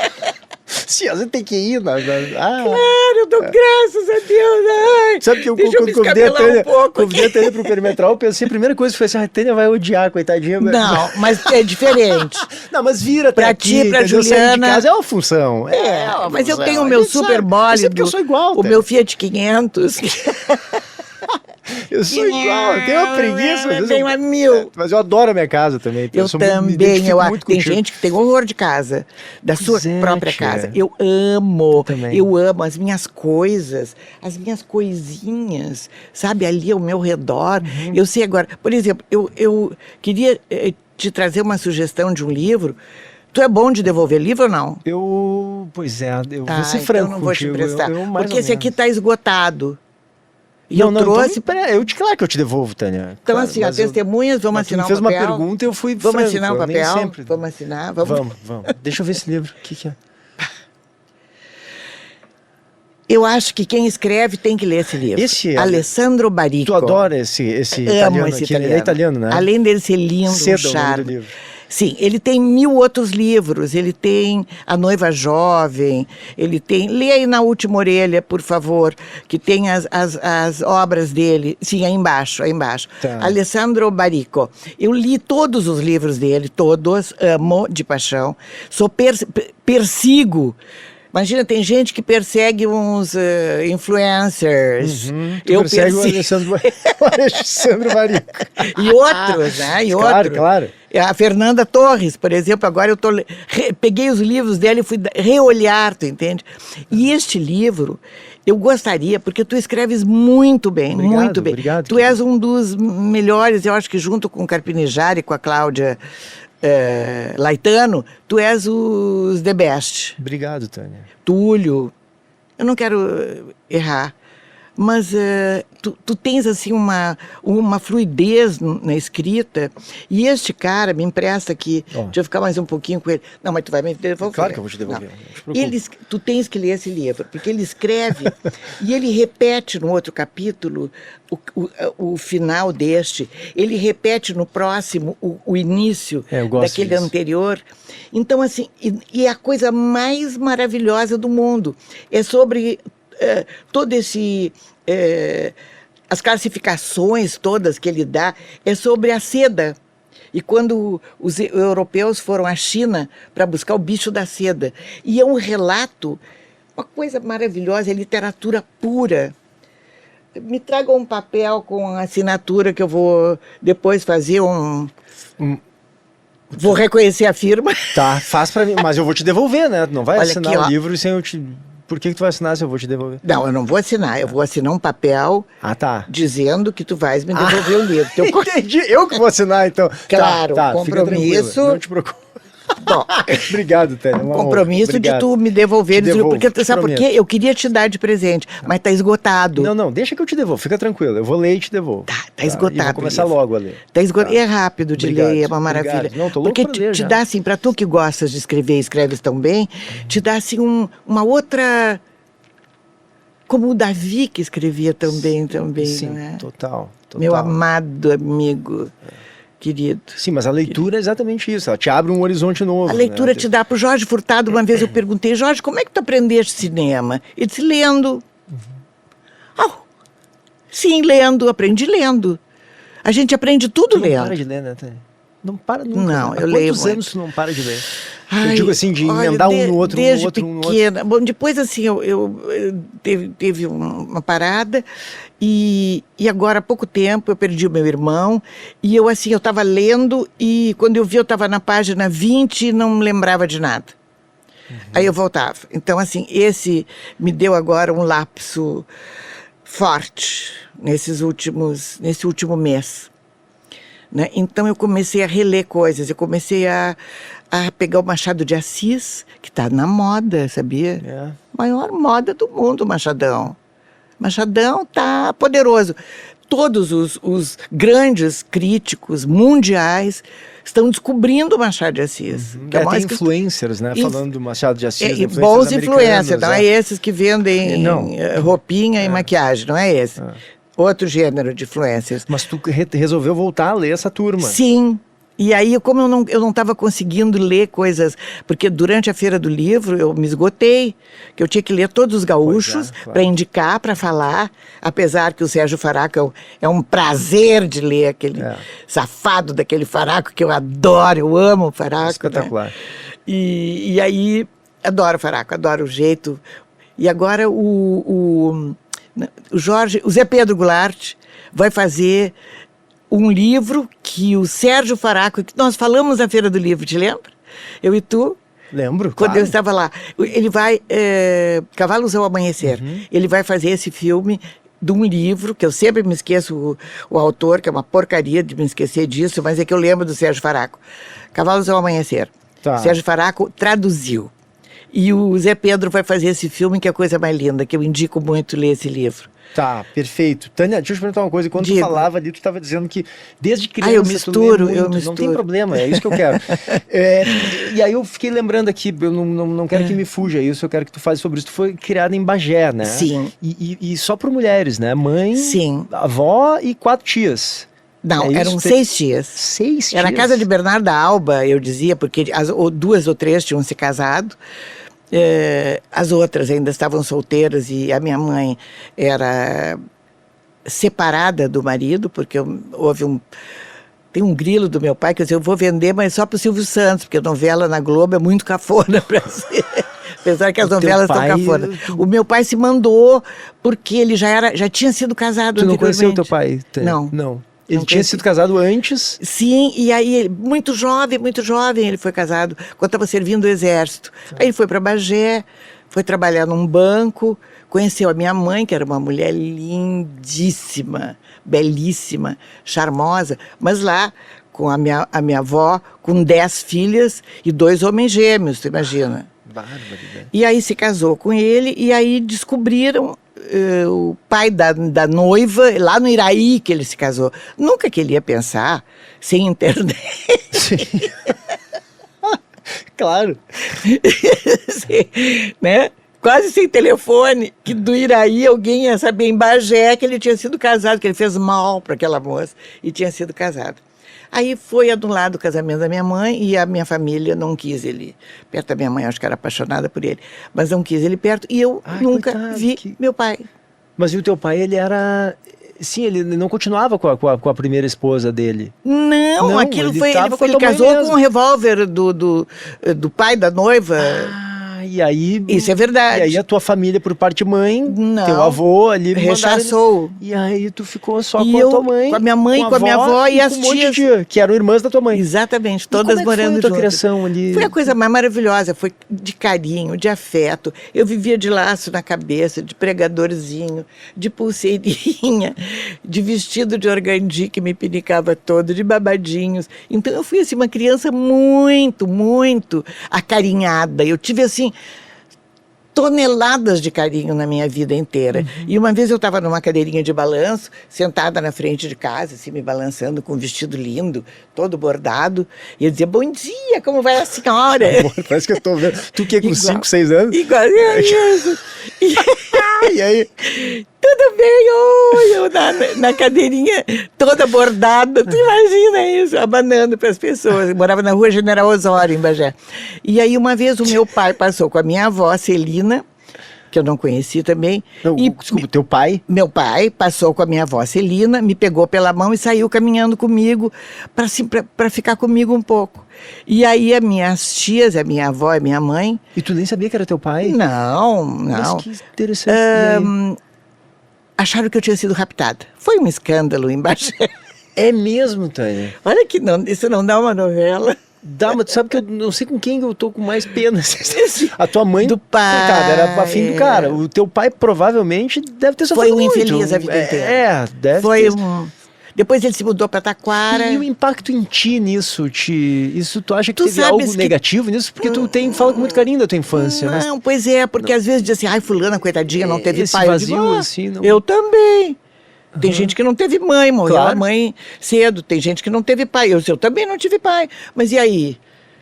Sim, você tem que ir. Claro, eu dou graças a Deus. Ai, Sabe que eu deixa quando me convidei a escabelar Tânia, um pouco convidei a Tânia pro Perimetral, eu pensei, a primeira coisa que foi assim, a Tânia vai odiar, coitadinha. Não, mas é diferente. Não, mas vira até Pra aqui, ti, pra entendeu? Sair de Juliana. casa é uma função. uma Mas eu função. tenho o A meu gente super sabe. bólido, Eu sei porque eu sou igual, o Tânia. meu Fiat 500. Eu sou igual, eu tenho uma preguiça. às vezes Tenho eu- a mil. Mas eu adoro a minha casa também. Eu sou me também, identifico muito tem contigo. gente que tem horror de casa, da sua Pois é, própria tia. casa. Eu amo, Também. eu amo as minhas coisas, as minhas coisinhas, sabe, ali ao meu redor. Eu sei agora, por exemplo, eu queria te trazer uma sugestão de um livro. Tu é bom de devolver livro ou não? Pois é, eu Tá, vou ser franco então não vou te contigo, emprestar, eu mais porque ou esse aqui menos. está esgotado. E eu trouxe... Claro que eu te devolvo, Tânia. Então, claro, assim, as testemunhas, vamos assinar um papel. Tu me fez uma pergunta e eu fui Vamos franco, assinar um papel? Vamos assinar? Vamos. Deixa eu ver esse livro. O que é? Eu acho que quem escreve tem que ler esse livro. Esse Alessandro Baricco. Tu adora esse italiano aqui. Ele é italiano, né? Além dele ser lindo, Seda, um o nome charme. do livro. Sim, ele tem 1000 outros livros. Ele tem A Noiva Jovem, ele tem... Lê aí Na Última Orelha, por favor, que tem as obras dele. Sim, aí embaixo. Tá. Alessandro Baricco. Eu li todos os livros dele, todos, amo de paixão. Persigo. Imagina, tem gente que persegue uns influencers. Eu persigo o Alessandro Baricco. E outros, né? Claro. A Fernanda Torres, por exemplo, agora eu peguei os livros dela e fui reolhar, tu entende? E este livro, eu gostaria, porque tu escreves muito bem, muito bem. Obrigado. Tu és um dos melhores, eu acho que junto com o Carpinejari e com a Cláudia Laitano, tu és os the best. Obrigado, Tânia. Túlio, eu não quero errar, mas tu tens assim uma fluidez na escrita, e este cara me empresta aqui, deixa eu ficar mais um pouquinho com ele. Não, mas tu vai me devolver. Claro que eu vou te devolver. Tu tens que ler esse livro, porque ele escreve e ele repete no outro capítulo o final deste, ele repete no próximo o início daquele anterior. Então, assim, e é a coisa mais maravilhosa do mundo. É sobre todo esse... as classificações todas que ele dá, é sobre a seda. E quando os europeus foram à China para buscar o bicho da seda. E é um relato, uma coisa maravilhosa, é literatura pura. Me traga um papel com a assinatura que eu vou depois fazer Vou reconhecer a firma. Tá, faz pra mim, mas eu vou te devolver, né? Não vai assinar aqui, o livro sem eu te... Por que tu vai assinar se eu vou te devolver? Não, eu não vou assinar. Eu vou assinar um papel dizendo que tu vais me devolver o livro. Entendi. Eu que vou assinar, então. Claro, compromisso. Não te preocupe. Bom, obrigado, Tânia. Compromisso de tu me devolver. Porque, sabe por quê? Eu queria te dar de presente, mas tá esgotado. Não, deixa que eu te devolvo. Fica tranquilo. Eu vou ler e te devolvo. Tá esgotado. E vou começar logo a ler. Tá esgotado. E é rápido de ler, é uma maravilha. Obrigado. Não, tô louco porque pra ler te dá assim, pra tu que gostas de escrever e escreves tão bem, te dá assim uma outra... Como o Davi que escrevia também, sim, não é? Total. Meu amado amigo, querido. Sim, mas a leitura é exatamente isso, ela te abre um horizonte novo. A leitura te dá. Pro Jorge Furtado, uma vez eu perguntei, Jorge, como é que tu aprendeste cinema? Ele disse, lendo. Sim, lendo, aprendi lendo. A gente aprende tudo lendo. Não para de ler, né, Tânia? Não para nunca. Não, né? eu leio quantos anos tu não para de ler? Ai, eu digo assim, de emendar um no outro, desde um no outro, pequena. Bom, depois assim, eu teve uma parada e agora há pouco tempo eu perdi o meu irmão e eu estava lendo e quando eu vi eu estava na página 20 e não me lembrava de nada. Aí eu voltava. Então assim, esse me deu agora um lapso forte nesse último mês. Né? Então eu comecei a reler coisas, eu comecei a pegar o Machado de Assis, que está na moda, sabia? Maior moda do mundo, Machadão. Machadão tá poderoso. Todos os grandes críticos mundiais estão descobrindo o Machado de Assis. Tem influencers, né? Falando do Machado de Assis. Bons influencers, não é esses que vendem roupinha e maquiagem, não é esse. Outro gênero de influências. Mas tu resolveu voltar a ler essa turma. Sim. E aí, como eu não estava conseguindo ler coisas, porque durante a Feira do Livro eu me esgotei, que eu tinha que ler todos os gaúchos para indicar, para falar, apesar que o Sérgio Faraco é um prazer de ler aquele safado daquele Faraco, que eu adoro, eu amo o Faraco. Espetacular. Né? E aí, adoro o Faraco, adoro o jeito. E agora o Zé Pedro Goulart vai fazer um livro que o Sérgio Faraco, que nós falamos na Feira do Livro, te lembra? Eu e tu. Lembro, quando eu estava lá. Ele vai, Cavalos ao Amanhecer, ele vai fazer esse filme de um livro, que eu sempre me esqueço o autor, que é uma porcaria de me esquecer disso, mas é que eu lembro do Sérgio Faraco. Cavalos ao Amanhecer. Sérgio Faraco traduziu. E o Zé Pedro vai fazer esse filme, que é a coisa mais linda, que eu indico muito ler esse livro. Tá, perfeito. Tânia, deixa eu te perguntar uma coisa. Quando tu Diga. falava ali, tu estava dizendo que desde criança eu tu misturo, lê muito. eu Não tem misturo. problema, é isso que eu quero. E aí eu fiquei lembrando aqui, eu não quero que me fuja isso, eu quero que tu fale sobre isso. Tu foi criada em Bagé, né? Sim. E só por mulheres, né? Mãe, Sim. avó e 4 tias. Não, É isso? eram 6 tias. 6 tias? Era a casa de Bernarda Alba, eu dizia, porque ou 2 ou 3 tinham se casado. As outras ainda estavam solteiras e a minha mãe era separada do marido, porque tem um grilo do meu pai que eu disse, eu vou vender, mas só para o Silvio Santos, porque a novela na Globo é muito cafona para ser. Apesar que as novelas estão cafona. O meu pai se mandou porque ele já tinha sido casado Tu não anteriormente. conheceu o teu pai? Não. Não. Ele Não tinha conheci. sido casado antes? Sim, e aí, muito jovem, ele foi casado, quando estava servindo o exército. Aí ele foi para Bagé, foi trabalhar num banco, conheceu a minha mãe, que era uma mulher lindíssima, belíssima, charmosa, mas lá, com a minha avó, com 10 filhas e 2 homens gêmeos, tu imagina. Barbaridade. E aí se casou com ele, e aí descobriram o pai da noiva, lá no Iraí que ele se casou. Nunca que ele ia pensar, sem internet. Sim. Claro. Né? Quase sem telefone, que do Iraí alguém ia saber em Bagé que ele tinha sido casado, que ele fez mal para aquela moça e tinha sido casado. Aí foi anulado o casamento da minha mãe e a minha família não quis ele perto da minha mãe, acho que era apaixonada por ele, mas não quis ele perto e eu nunca coitado, vi meu pai. Mas e o teu pai, ele era... Sim, ele não continuava com a primeira esposa dele. Não, aquilo ele foi. tava com a Ele tua mãe casou mesmo. com um revólver do pai da noiva. E aí... Isso é verdade. E aí a tua família, por parte de mãe, Não. teu avô ali... Rechaçou. E aí tu ficou só E com a eu, tua mãe. com a minha mãe, com a minha avó e com as um monte de tias. tia, que eram irmãs da tua mãe. Exatamente, E todas como é que morando foi a tua juntas. criação ali? Foi a coisa mais maravilhosa, foi de carinho, de afeto. Eu vivia de laço na cabeça, de pregadorzinho, de pulseirinha, de vestido de organdi que me pinicava todo, de babadinhos. Então eu fui assim, uma criança muito, muito acarinhada. Eu tive assim toneladas de carinho na minha vida inteira. E uma vez eu estava numa cadeirinha de balanço, sentada na frente de casa, assim, me balançando com um vestido lindo, todo bordado, e eu dizia, bom dia, como vai a senhora? Parece que eu tô vendo. Tu que é com Igual. 5, 6 anos? Igual é isso. E aí? Tudo bem, oi, eu na cadeirinha toda bordada, tu imagina isso, abanando para as pessoas. Eu morava na rua General Osório, em Bagé. E aí uma vez o meu pai passou com a minha avó, Celina, que eu não conheci também. Não, e desculpa, teu pai? meu pai passou com a minha avó Celina, me pegou pela mão e saiu caminhando comigo para ficar comigo um pouco. E aí as minhas tias, a minha avó e a minha mãe... E tu nem sabia que era teu pai? Não. Mas que interessante. E aí? Acharam que eu tinha sido raptada. Foi um escândalo em Bagé. É mesmo, Tânia? Olha que não, isso não dá uma novela. Dá, mas tu sabe que eu não sei com quem eu tô com mais pena. A tua mãe, Do pai. coitada, era afim do cara. O teu pai provavelmente deve ter sofrido Foi um muito. infeliz a vida inteira. Deve Foi ter. Depois ele se mudou para Taquara. E o impacto em ti nisso? Isso tu acha que Tu teve sabes algo que- negativo nisso? Porque tu fala com muito carinho da tua infância, né? Não, pois é, porque às vezes diz assim, ai, fulana, coitadinha, não teve Esse pai. vazio, eu digo, assim, não- Eu também. Tem gente que não teve mãe, morreu Claro. a mãe cedo. Tem gente que não teve pai. Eu também não tive pai. Mas e aí?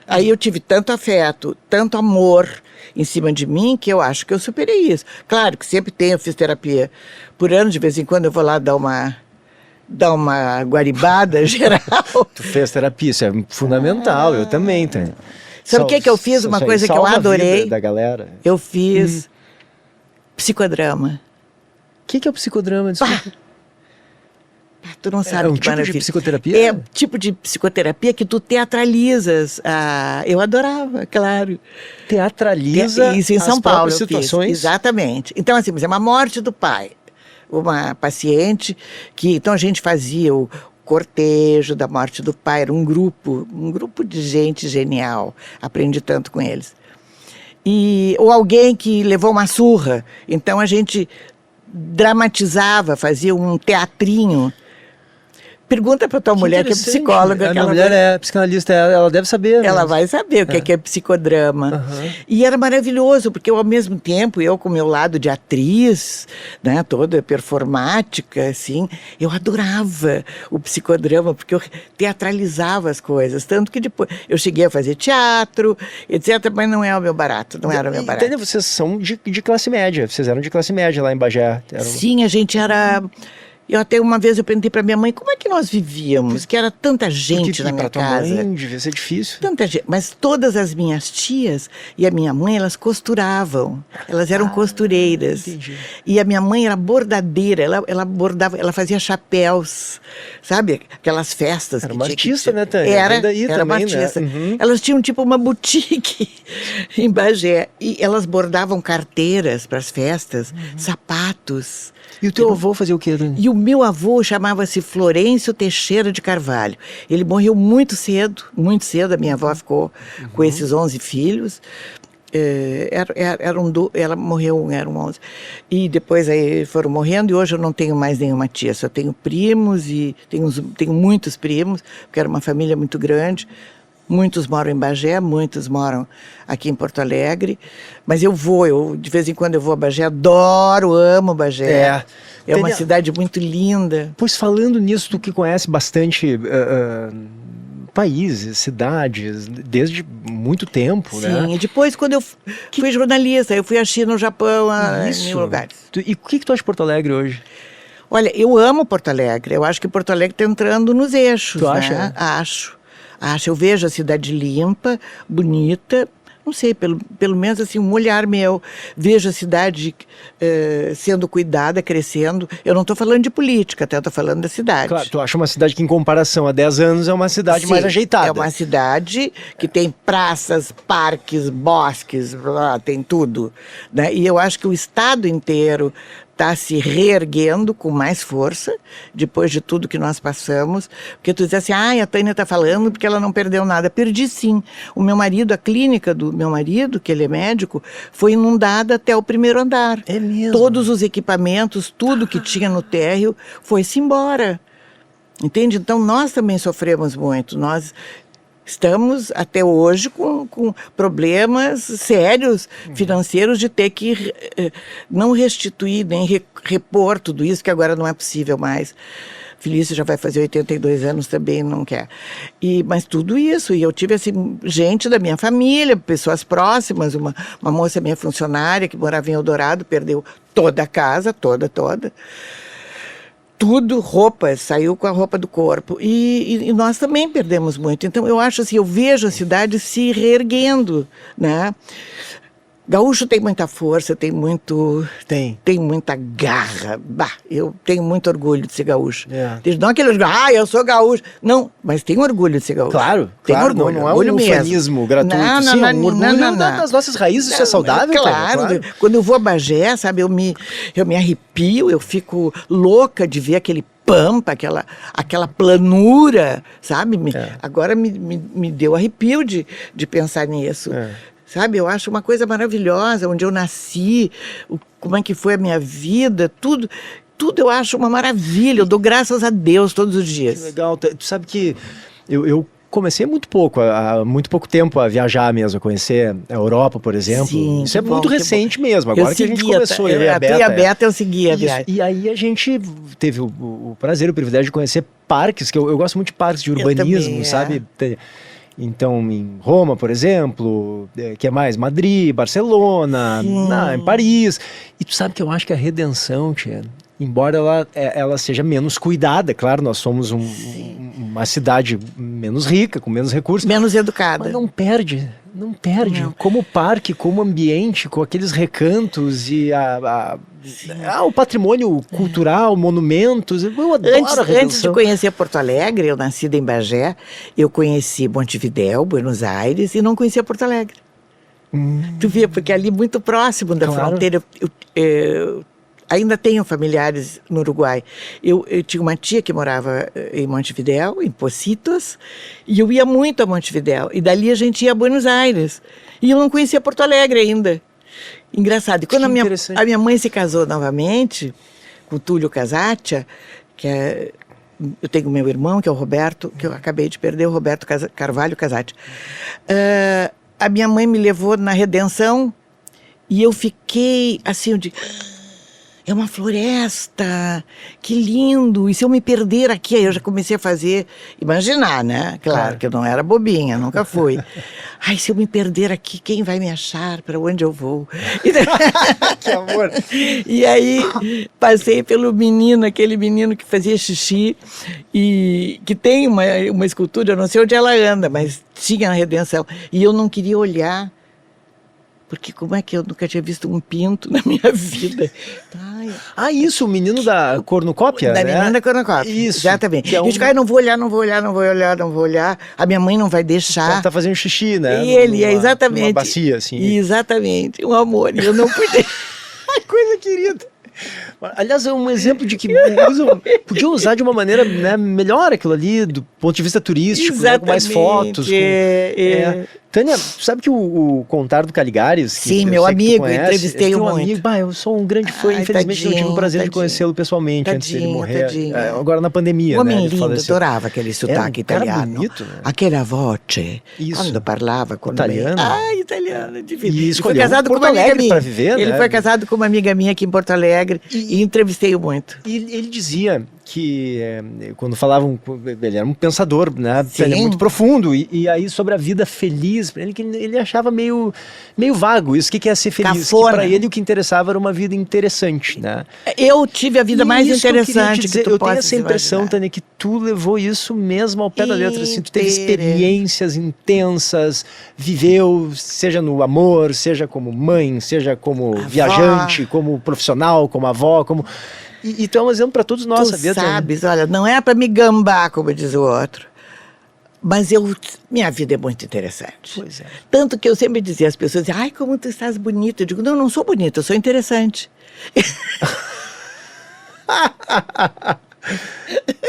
Aí eu tive tanto afeto, tanto amor em cima de mim, que eu acho que eu superei isso. Claro que sempre tenho, eu fiz terapia por anos, de vez em quando eu vou lá dar uma guaribada geral. Tu fez terapia, isso é fundamental, eu também tenho. Sabe o que eu fiz? Uma Isso aí coisa que eu salva a vida adorei. da galera. Eu fiz psicodrama. O que é o psicodrama? Desculpa. Tu não sabe um que tipo maravilha. de psicoterapia? É tipo de psicoterapia que tu teatralizas. Eu adorava, claro. Teatraliza Isso em as São Paulo. próprias eu fiz. situações. Exatamente. Então, assim, por exemplo, a morte do pai. Uma paciente que. Então a gente fazia o cortejo da morte do pai. Era um grupo de gente genial. Aprendi tanto com eles. Ou alguém que levou uma surra. Então a gente dramatizava, fazia um teatrinho Pergunta para tua mulher, que é interessante. psicóloga. A que minha ela mulher vai, é psicanalista, ela deve saber. Né? ela vai saber o que é psicodrama. Aham. E era maravilhoso, porque eu, ao mesmo tempo, eu com o meu lado de atriz, né, toda performática, assim, eu adorava o psicodrama, porque eu teatralizava as coisas. Tanto que depois eu cheguei a fazer teatro, etc., mas não é o meu barato, não era o meu barato. Entendeu? Vocês são de classe média, vocês eram de classe média lá em Bagé. Sim, a gente era... Eu até uma vez eu perguntei para minha mãe como é que nós vivíamos, que era tanta gente na minha casa. Mãe devia ser difícil. Tanta gente, mas todas as minhas tias e a minha mãe, elas costuravam. Elas eram costureiras. Entendi. E a minha mãe era bordadeira, ela bordava, ela fazia chapéus, sabe? Aquelas festas. Era que uma tinha que artista, ter. né, Tânia? Era, Vem daí era uma também, né? artista. Uhum. Elas tinham tipo uma boutique em Bagé. E elas bordavam carteiras para as festas, sapatos. E o teu avô fazia o quê, Tânia? E o meu avô chamava-se Florencio Teixeira de Carvalho. Ele morreu muito cedo, a minha avó ficou com esses 11 filhos. Ela morreu, eram 11. E depois aí foram morrendo, e hoje eu não tenho mais nenhuma tia, só tenho primos, e tenho muitos primos, porque era uma família muito grande. Muitos moram em Bagé, muitos moram aqui em Porto Alegre. Mas de vez em quando eu vou a Bagé, adoro, amo Bagé. É uma cidade muito linda. Pois falando nisso, tu que conhece bastante países, cidades, desde muito tempo, né? Sim, e depois quando eu fui jornalista, eu fui à China, no Japão, em mil lugares. E o que tu acha de Porto Alegre hoje? Olha, eu amo Porto Alegre. Eu acho que Porto Alegre está entrando nos eixos. Tu né? acha? Acho. Eu vejo a cidade limpa, bonita, não sei, pelo menos assim, um olhar meu. Vejo a cidade sendo cuidada, crescendo. Eu não estou falando de política, até estou falando da cidade. Claro, tu acha uma cidade que, em comparação a 10 anos, é uma cidade Sim, mais ajeitada. É uma cidade que tem praças, parques, bosques, tem tudo. Né? E eu acho que o estado inteiro está se reerguendo com mais força, depois de tudo que nós passamos. Porque tu diz assim, a Tânia está falando porque ela não perdeu nada. Perdi sim. O meu marido, a clínica do meu marido, que ele é médico, foi inundada até o primeiro andar. É mesmo? Todos os equipamentos, tudo que tinha no térreo, foi-se embora. Entende? Então, nós também sofremos muito. Nós estamos, até hoje, com problemas sérios financeiros de ter que não restituir, nem repor tudo isso, que agora não é possível mais. Felício já vai fazer 82 anos também, não quer. Mas tudo isso, e eu tive assim, gente da minha família, pessoas próximas, uma moça minha funcionária que morava em Eldorado, perdeu toda a casa, toda. Tudo, roupas, saiu com a roupa do corpo. E nós também perdemos muito. Então, eu acho assim, eu vejo a cidade se reerguendo, né? Gaúcho tem muita força, tem muita garra. Eu tenho muito orgulho de ser gaúcho. Não aqueles, eu sou gaúcho. Não, mas tenho orgulho de ser gaúcho. Claro, tem orgulho, não é um ufanismo gratuito. Não, sim, um orgulho das nossas raízes, isso é saudável. Claro. Quando eu vou a Bagé, sabe, eu me arrepio, eu fico louca de ver aquele pampa, aquela planura, sabe? Agora me deu arrepio de pensar nisso. Sabe, eu acho uma coisa maravilhosa, onde eu nasci, como é que foi a minha vida, tudo eu acho uma maravilha, eu dou graças a Deus todos os dias. Que legal, tu sabe que eu comecei há muito pouco tempo a viajar mesmo, a conhecer a Europa, por exemplo. Sim, isso é muito recente mesmo, agora que a gente começou. Eu e a Beta eu segui a viagem. E aí a gente teve o prazer, o privilégio de conhecer parques, que eu gosto muito de parques de urbanismo, também, sabe? Então, em Roma, por exemplo, que é mais? Madrid, Barcelona, em Paris. E tu sabe que eu acho que a redenção, tia, embora ela seja menos cuidada, claro, nós somos uma cidade menos rica, com menos recursos. Menos educada. Mas não perde. Não. Como parque, como ambiente, com aqueles recantos e o patrimônio cultural, monumentos, eu adoro a redenção. Antes de conhecer Porto Alegre, eu nascida em Bagé, eu conheci Montevidéu, Buenos Aires, e não conhecia Porto Alegre. Tu vê, porque ali muito próximo da fronteira, eu ainda tenho familiares no Uruguai. Eu tinha uma tia que morava em Montevidéu, em Pocitos, e eu ia muito a Montevidéu. E dali a gente ia a Buenos Aires. E eu não conhecia Porto Alegre ainda. Engraçado. E quando a minha mãe se casou novamente, com o Túlio Casaccia, que é eu tenho meu irmão, que é o Roberto, que eu acabei de perder, o Roberto Carvalho Casati. A minha mãe me levou na Redenção e eu fiquei assim, eu digo, é uma floresta, que lindo, e se eu me perder aqui, aí eu já comecei a imaginar, né? Claro que eu não era bobinha, nunca fui. Ai, se eu me perder aqui, quem vai me achar? Para onde eu vou? Que amor! E aí, passei pelo menino, aquele menino que fazia xixi, e que tem uma escultura, eu não sei onde ela anda, mas tinha a Redenção. E eu não queria olhar, porque como é que eu nunca tinha visto um pinto na minha vida? Isso, o menino da cornucópia, da né? menina da cornucópia. Isso. Exatamente. Que é E eu digo, não vou olhar. A minha mãe não vai deixar. Tá fazendo xixi, né? E ele, exatamente. Numa bacia, assim. Exatamente. Um amor. E eu não pude. Coisa querida. Aliás, é um exemplo de que podia usar de uma maneira, né, melhor aquilo ali, do ponto de vista turístico, né, com mais fotos. Tânia, sabe que o Contar do Caligares... Sim, meu amigo, entrevistei muito. Amigo, eu sou um grande fã, infelizmente não tive o prazer de conhecê-lo pessoalmente antes dele morrer. Agora na pandemia, um homem né? Lindo, faleceu. Adorava aquele sotaque italiano. Bonito, né? Aquela voce. Isso. Quando parlava com italiano. Italiano, difícil. E ele foi casado com uma amiga minha. Viver, ele né? foi casado com uma amiga minha aqui em Porto Alegre e entrevistei-o muito. E ele dizia que quando falavam, ele era um pensador, né? Ele é muito profundo, e aí sobre a vida feliz, para ele, que ele achava meio vago isso, o que é ser feliz, que para ele o que interessava era uma vida interessante, né? Eu tive a vida mais interessante que tu eu tenho essa impressão, imaginar. Tânia, que tu levou isso mesmo ao pé da letra, assim, tu teve experiências intensas, viveu, seja no amor, seja como mãe, seja como viajante, como profissional, como avó, como... E tu é um exemplo para todos nós, sabia? Tu sabes, olha, não é para me gambar, como diz o outro, mas minha vida é muito interessante. Pois é. Tanto que eu sempre dizia às pessoas, ai, como tu estás bonita. Eu digo, não sou bonita, eu sou interessante.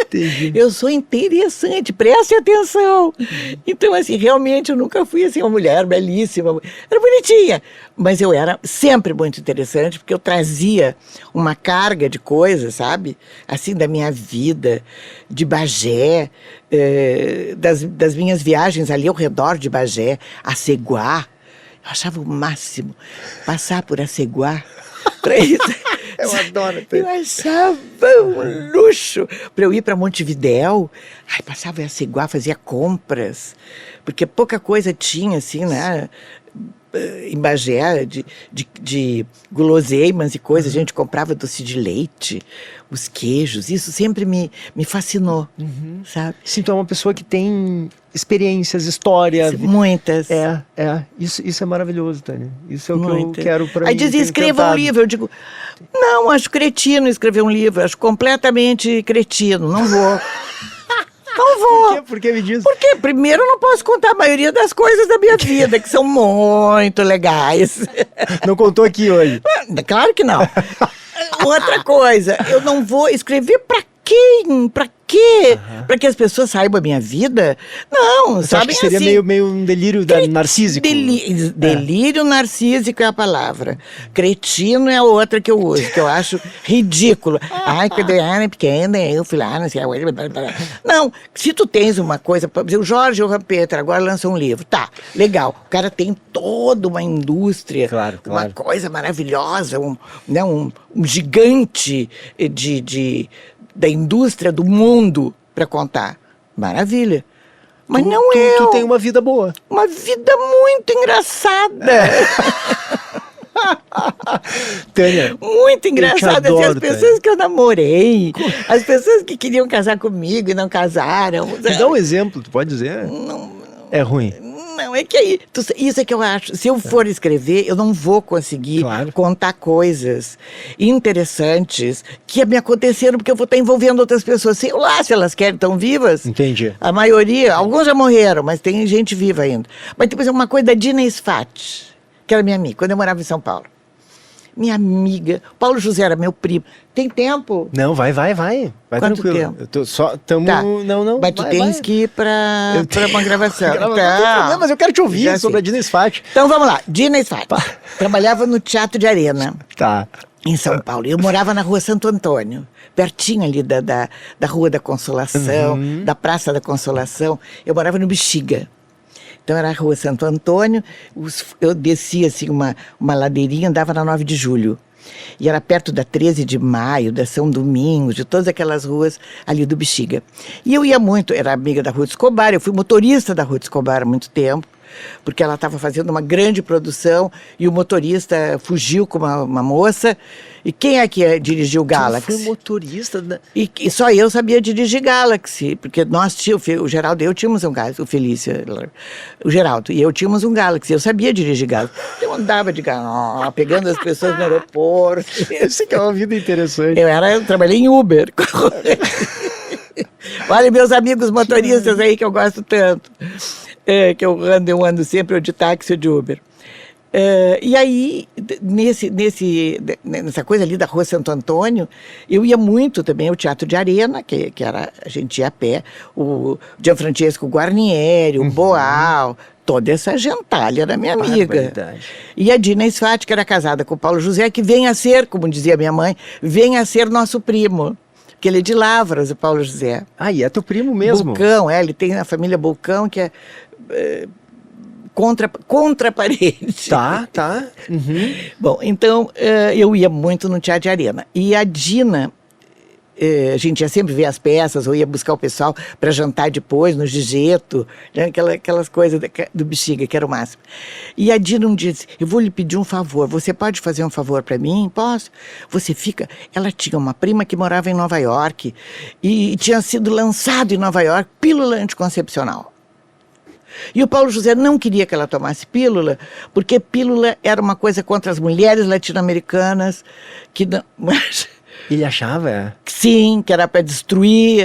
Entendi. Eu sou interessante, preste atenção. Então, assim, realmente eu nunca fui assim uma mulher belíssima, era bonitinha, mas eu era sempre muito interessante, porque eu trazia uma carga de coisas, sabe? Assim, da minha vida, de Bagé, das minhas viagens ali ao redor de Bagé, Aceguá. Eu achava o máximo passar por Aceguá. Para isso. Eu adoro. Eu achava um luxo para eu ir para Montevidéu. Ai, passava em Aceguá, fazia compras, porque pouca coisa tinha, assim, né? Em Bagé, de guloseimas e coisas, a gente comprava doce de leite, os queijos, isso sempre me fascinou, sabe? Sim, tu é uma pessoa que tem experiências, história. Muitas. Isso é maravilhoso, Tânia. Isso é o Muitas. que eu quero para mim. Aí dizia, escreva um livro. Eu digo, não, acho cretino escrever um livro, acho completamente cretino, não vou. Não vou. Por que me diz? Porque, primeiro, eu não posso contar a maioria das coisas da minha vida, que são muito legais. Não contou aqui hoje. Claro que não. Outra coisa, eu não vou escrever pra quem? Pra quê? Para que as pessoas saibam a minha vida? Não, Você sabem acha que seria assim, meio um delírio narcísico? Delírio narcísico é a palavra. Cretino é a outra que eu uso, que eu acho ridículo. Ai, quando eu era pequena, eu fui lá, não sei. Não, se tu tens uma coisa, por exemplo, o Jorge Rampeter agora lança um livro, tá, legal. O cara tem toda uma indústria, claro. uma coisa maravilhosa, um gigante da indústria do mundo para contar. Maravilha. Mas tu tem uma vida boa. Uma vida muito engraçada. Tânia, muito engraçada. adoro, as pessoas Tânia. Que eu namorei, as pessoas que queriam casar comigo e não casaram. Me dá um exemplo, tu pode dizer? Não. É ruim. Não, é que aí, isso é que eu acho. Se eu for escrever, eu não vou conseguir contar coisas interessantes que me aconteceram, porque eu vou estar envolvendo outras pessoas. Sei lá se elas querem, estão vivas. Entendi. A maioria, alguns já morreram, mas tem gente viva ainda. Mas depois uma coisa da Dina Sfat, que era minha amiga, quando eu morava em São Paulo. Minha amiga, Paulo José era meu primo. Tem tempo? Não, vai. Vai quanto tranquilo. Tempo? Eu tô só, tá. Não. Mas tu tens que ir para uma gravação. Não, mas eu quero te ouvir sobre a Dina Sfat. Então vamos lá, Dina Sfat. Trabalhava no Teatro de Arena. Tá. em São Paulo. Eu morava na Rua Santo Antônio, pertinho ali da Rua da Consolação, da Praça da Consolação. Eu morava no Bexiga. Então era a Rua Santo Antônio, eu descia assim uma ladeirinha, andava na 9 de Julho. E era perto da 13 de Maio, da São Domingos, de todas aquelas ruas ali do Bexiga. E eu ia muito, era amiga da Ruth Escobar, eu fui motorista da Ruth Escobar há muito tempo, porque ela estava fazendo uma grande produção e o motorista fugiu com uma moça. E quem é que dirigiu o Galaxy? Tu foi motorista da... E só eu sabia dirigir Galaxy, porque nós tínhamos, o Geraldo e eu tínhamos um Galaxy, o Felícia, o Geraldo e eu tínhamos um Galaxy, eu sabia dirigir Galaxy. Eu andava de Galaxy, pegando as pessoas no aeroporto. Isso que é uma vida interessante. Eu trabalhei em Uber. Olha, meus amigos motoristas aí que eu gosto tanto, que eu ando sempre ou de táxi ou de Uber. E aí, nessa coisa ali da Rua Santo Antônio, eu ia muito também ao Teatro de Arena, que era, a gente ia a pé, o Gianfrancesco Guarnieri, o Boal, toda essa gentalha era minha amiga. E a Dina Sfati, que era casada com o Paulo José, que vem a ser, como dizia minha mãe, vem a ser nosso primo. Que ele é de Lavras, o Paulo José. Ah, e é teu primo mesmo? Bulcão, ele tem a família Bulcão, que é contra a parede. Tá. Bom, então eu ia muito no Teatro de Arena. E a Dina, a gente ia sempre ver as peças, ou ia buscar o pessoal para jantar depois, no Gigeto, né, aquelas coisas do Bexiga, que era o máximo. E a Dina um dia disse, eu vou lhe pedir um favor, você pode fazer um favor para mim? Posso? Você fica... Ela tinha uma prima que morava em Nova York, e tinha sido lançado em Nova York pílula anticoncepcional. E o Paulo José não queria que ela tomasse pílula, porque pílula era uma coisa contra as mulheres latino-americanas, que não... Ele achava? Sim, que era para destruir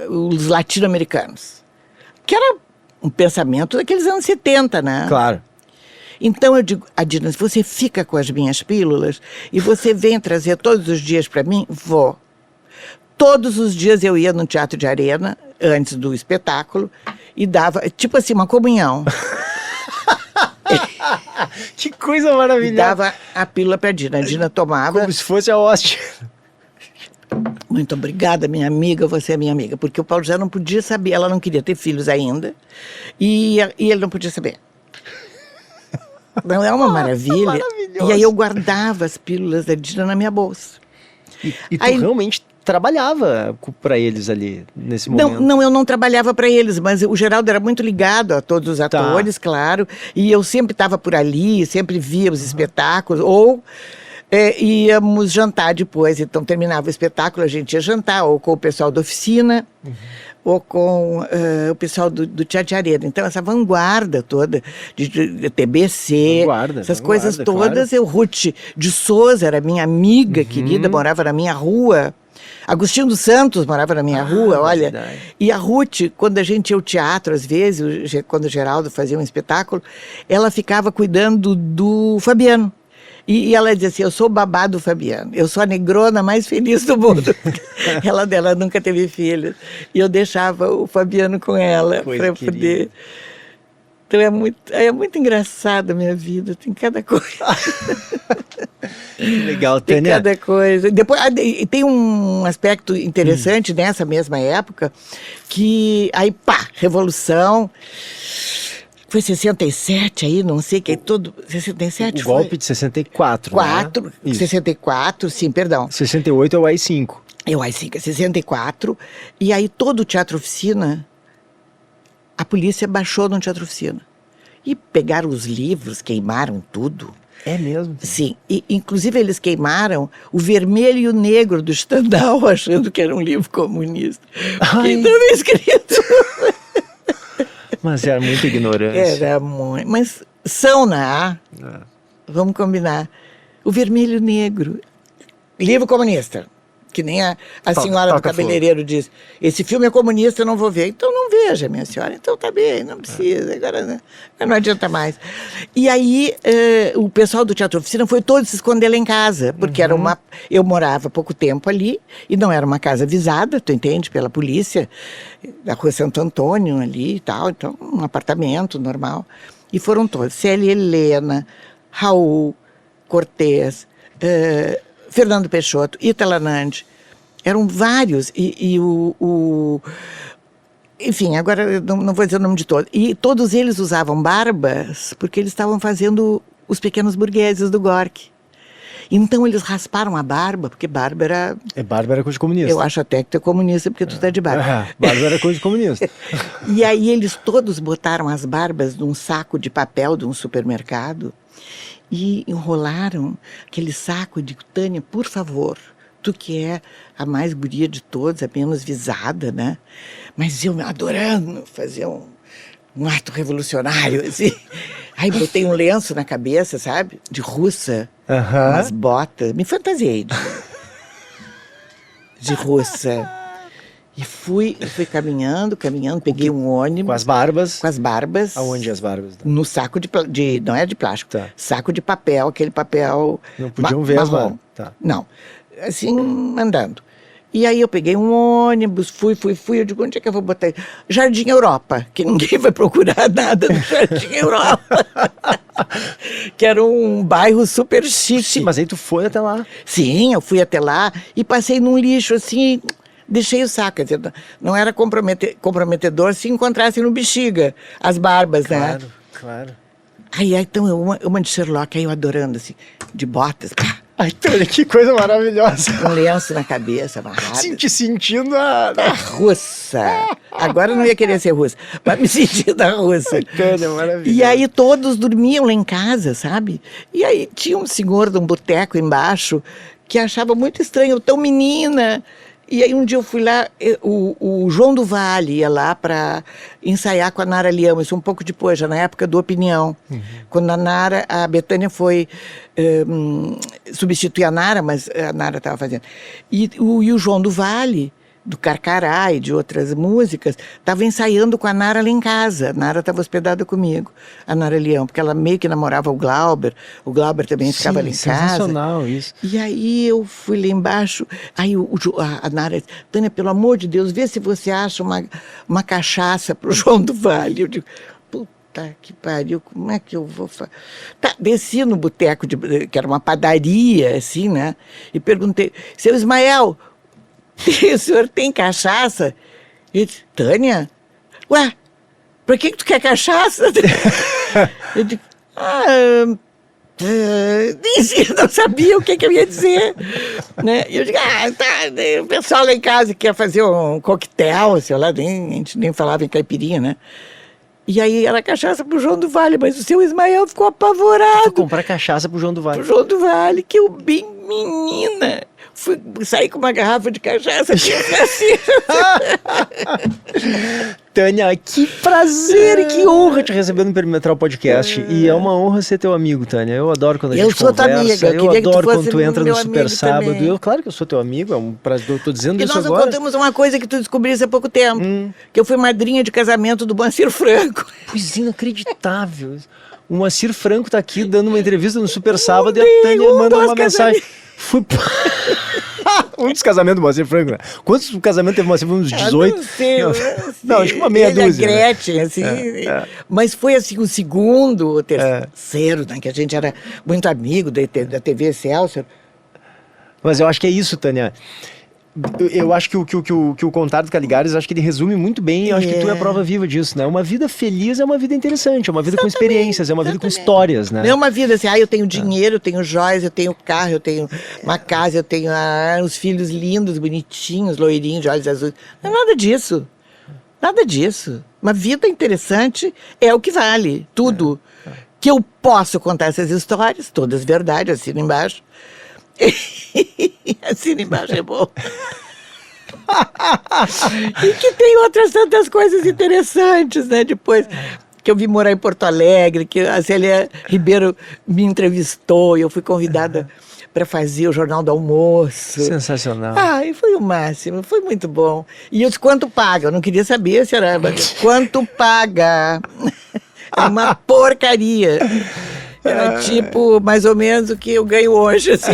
os latino-americanos. Que era um pensamento daqueles anos 70, né? Claro. Então eu digo, Adina, você fica com as minhas pílulas e você vem trazer todos os dias para mim? Vou. Todos os dias eu ia no Teatro de Arena, antes do espetáculo, e dava, tipo assim, uma comunhão. Que coisa maravilhosa. E dava a pílula para a Dina tomava. Como se fosse a hóstia. Muito obrigada, minha amiga, você é minha amiga. Porque o Paulo já não podia saber, ela não queria ter filhos ainda, e ele não podia saber. Não é uma maravilha? E aí eu guardava as pílulas da Dina na minha bolsa. E tu realmente trabalhava para eles ali, nesse momento? Não, eu não trabalhava para eles, mas o Geraldo era muito ligado a todos os atores, claro, e eu sempre estava por ali, sempre via os espetáculos, ou íamos jantar depois, então terminava o espetáculo, a gente ia jantar, ou com o pessoal da oficina, ou com o pessoal do Teatro de Arena. Então, essa vanguarda toda de TBC, essas coisas todas, claro. Ruth de Souza era minha amiga querida, morava na minha rua. Agostinho dos Santos morava na minha rua, olha. Verdade. E a Ruth, quando a gente ia ao teatro, às vezes, quando o Geraldo fazia um espetáculo, ela ficava cuidando do Fabiano. E ela dizia assim, eu sou o babá do Fabiano, eu sou a negrona mais feliz do mundo. ela nunca teve filhos. E eu deixava o Fabiano com ela para poder... Então é muito engraçada a minha vida, tem cada coisa. Legal, Tânia. Tem cada coisa. Depois, tem um aspecto interessante nessa mesma época, que aí, Revolução... Foi 67 aí, não sei, que é todo... 67 o golpe de 64, né? 64, sim, perdão. 68 é o AI-5. É o AI-5, é 64. E aí todo o Teatro Oficina, a polícia baixou no Teatro Oficina. E pegaram os livros, queimaram tudo. É mesmo? Sim, e inclusive eles queimaram o Vermelho e o Negro do Stendhal, achando que era um livro comunista. Porque estava escrito... Mas era muita ignorância. Era muito. Mas são, né? Vamos combinar. O Vermelho e o Negro. Livro comunista. Que nem a senhora do cabeleireiro diz. Esse filme é comunista, eu não vou ver. Então não veja, minha senhora. Então tá bem, não precisa. Agora não adianta mais. E aí o pessoal do Teatro Oficina foi todo se esconder lá em casa. Porque era eu morava há pouco tempo ali. E não era uma casa avisada, tu entende? Pela polícia. Da Rua Santo Antônio ali e tal. Então um apartamento normal. E foram todos. Célia Helena, Raul, Cortez... Fernando Peixoto, Ítala Nandi. Eram vários. Enfim, agora eu não vou dizer o nome de todos. E todos eles usavam barbas porque eles estavam fazendo Os Pequenos Burgueses do Gorky. Então eles rasparam a barba, porque barba era... Barba era coisa de comunista. Eu acho até que tu é comunista, porque tu tá de barba. Barba era coisa de comunista. E aí eles todos botaram as barbas num saco de papel de um supermercado e enrolaram aquele saco de Tânia, por favor, tu que é a mais guria de todos, a menos visada, né? Mas eu adorando fazer um ato revolucionário, assim. Aí botei um lenço na cabeça, sabe? De russa, umas botas. Me fantasiei de russa. E fui caminhando, peguei um ônibus. Com as barbas? Com as barbas. Aonde as barbas? No saco de não é de plástico, tá. Saco de papel, aquele papel... Não podiam ver as barbas. Tá. Não, assim, andando. E aí eu peguei um ônibus, fui, eu digo, onde é que eu vou botar? Jardim Europa, que ninguém vai procurar nada no Jardim Europa. Que era um bairro super chique. Sim, mas aí tu foi até lá. Sim, eu fui até lá e passei num lixo assim, deixei o saco. Quer dizer, não era comprometedor se encontrasse no Bexiga as barbas, né? Claro. Aí então, uma de Sherlock, aí eu adorando, assim, de botas, pá. Ai, Tânia, que coisa maravilhosa. Um lenço na cabeça, amarrado. Sentindo a russa. Agora eu não ia querer ser russa, mas me sentindo a russa. Tânia, maravilhosa. E aí todos dormiam lá em casa, sabe? E aí tinha um senhor de um boteco embaixo que achava muito estranho, tão menina. E aí um dia eu fui lá, o João do Vale ia lá para ensaiar com a Nara Leão, isso um pouco depois, já na época do Opinião. Quando a Bethânia foi substituir a Nara, mas a Nara estava fazendo. E o João do Vale, do Carcará e de outras músicas, estava ensaiando com a Nara lá em casa. A Nara estava hospedada comigo, a Nara Leão, porque ela meio que namorava o Glauber também ficava lá em casa. Sensacional isso. E aí eu fui lá embaixo, aí a Nara disse, Tânia, pelo amor de Deus, vê se você acha uma cachaça pro João do Vale. Eu digo, puta que pariu, como é que eu vou fazer? Tá, desci no boteco, que era uma padaria, assim, né? E perguntei, seu Ismael, o senhor tem cachaça? Ele disse, Tânia, ué, por que tu quer cachaça? Eu digo, não sabia o que eu ia dizer, né? E eu digo, tá, o pessoal lá em casa quer fazer um coquetel, sei lá, a gente nem falava em caipirinha, né? E aí era cachaça pro João do Vale, mas o seu Ismael ficou apavorado. Fui comprar cachaça pro João do Vale. Pro João do Vale, que eu bem menina. Saí com uma garrafa de cachaça. Tânia, que prazer e que honra te receber no Perimetral Podcast. E é uma honra ser teu amigo, Tânia. Eu adoro quando a gente conversa. Eu sou tua amiga. Eu adoro quando tu entra no Super amigo Sábado. também. Claro que eu sou teu amigo, é um prazer. Eu tô dizendo isso agora. E nós contamos uma coisa que tu descobriste há pouco tempo. Que eu fui madrinha de casamento do Moacir Franco. Coisa inacreditável. O Moacir Franco tá aqui dando uma entrevista no Super Sábado e a Tânia manda uma mensagem. Fui... um dos casamentos do Moacir Franco, né? Quantos casamentos teve o Moacir? Uns 18? Não sei. Não, acho que uma meia dúzia. Gretchen, né? Assim. Mas foi assim o segundo, o terceiro, né? Que a gente era muito amigo da TV Excelsior. Mas eu acho que é isso, Tânia. Eu acho que o Contar do Caligares, acho que ele resume muito bem, eu acho que tu é a prova viva disso, né? Uma vida feliz é uma vida interessante, é uma vida com experiências, é uma vida com histórias, né? Não é uma vida assim, eu tenho dinheiro, eu tenho joias, eu tenho carro, eu tenho uma casa, eu tenho os filhos lindos, bonitinhos, loirinhos, de olhos azuis. Não é nada disso. Nada disso. Uma vida interessante é o que vale, tudo. Que eu posso contar essas histórias, todas verdade, assina embaixo. Assina embaixo é bom. E que tem outras tantas coisas interessantes, né? Depois que eu vim morar em Porto Alegre, que a Célia Ribeiro me entrevistou e eu fui convidada para fazer o Jornal do Almoço. Sensacional. E foi o máximo, foi muito bom. E eu disse, quanto paga? Eu não queria saber se era... Quanto paga? É uma porcaria. Era tipo, mais ou menos o que eu ganho hoje, assim.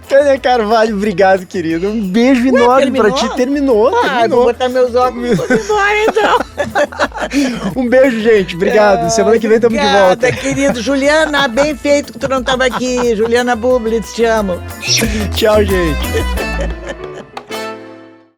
Tânia Carvalho, obrigado, querido. Um beijo enorme pra ti. Terminou. Vou botar meus óculos e vou embora, então. Um beijo, gente. Obrigado. Semana que vem estamos de volta. Obrigada, querido. Juliana, bem feito que tu não estava aqui. Juliana Bublitz, te amo. Tchau, gente.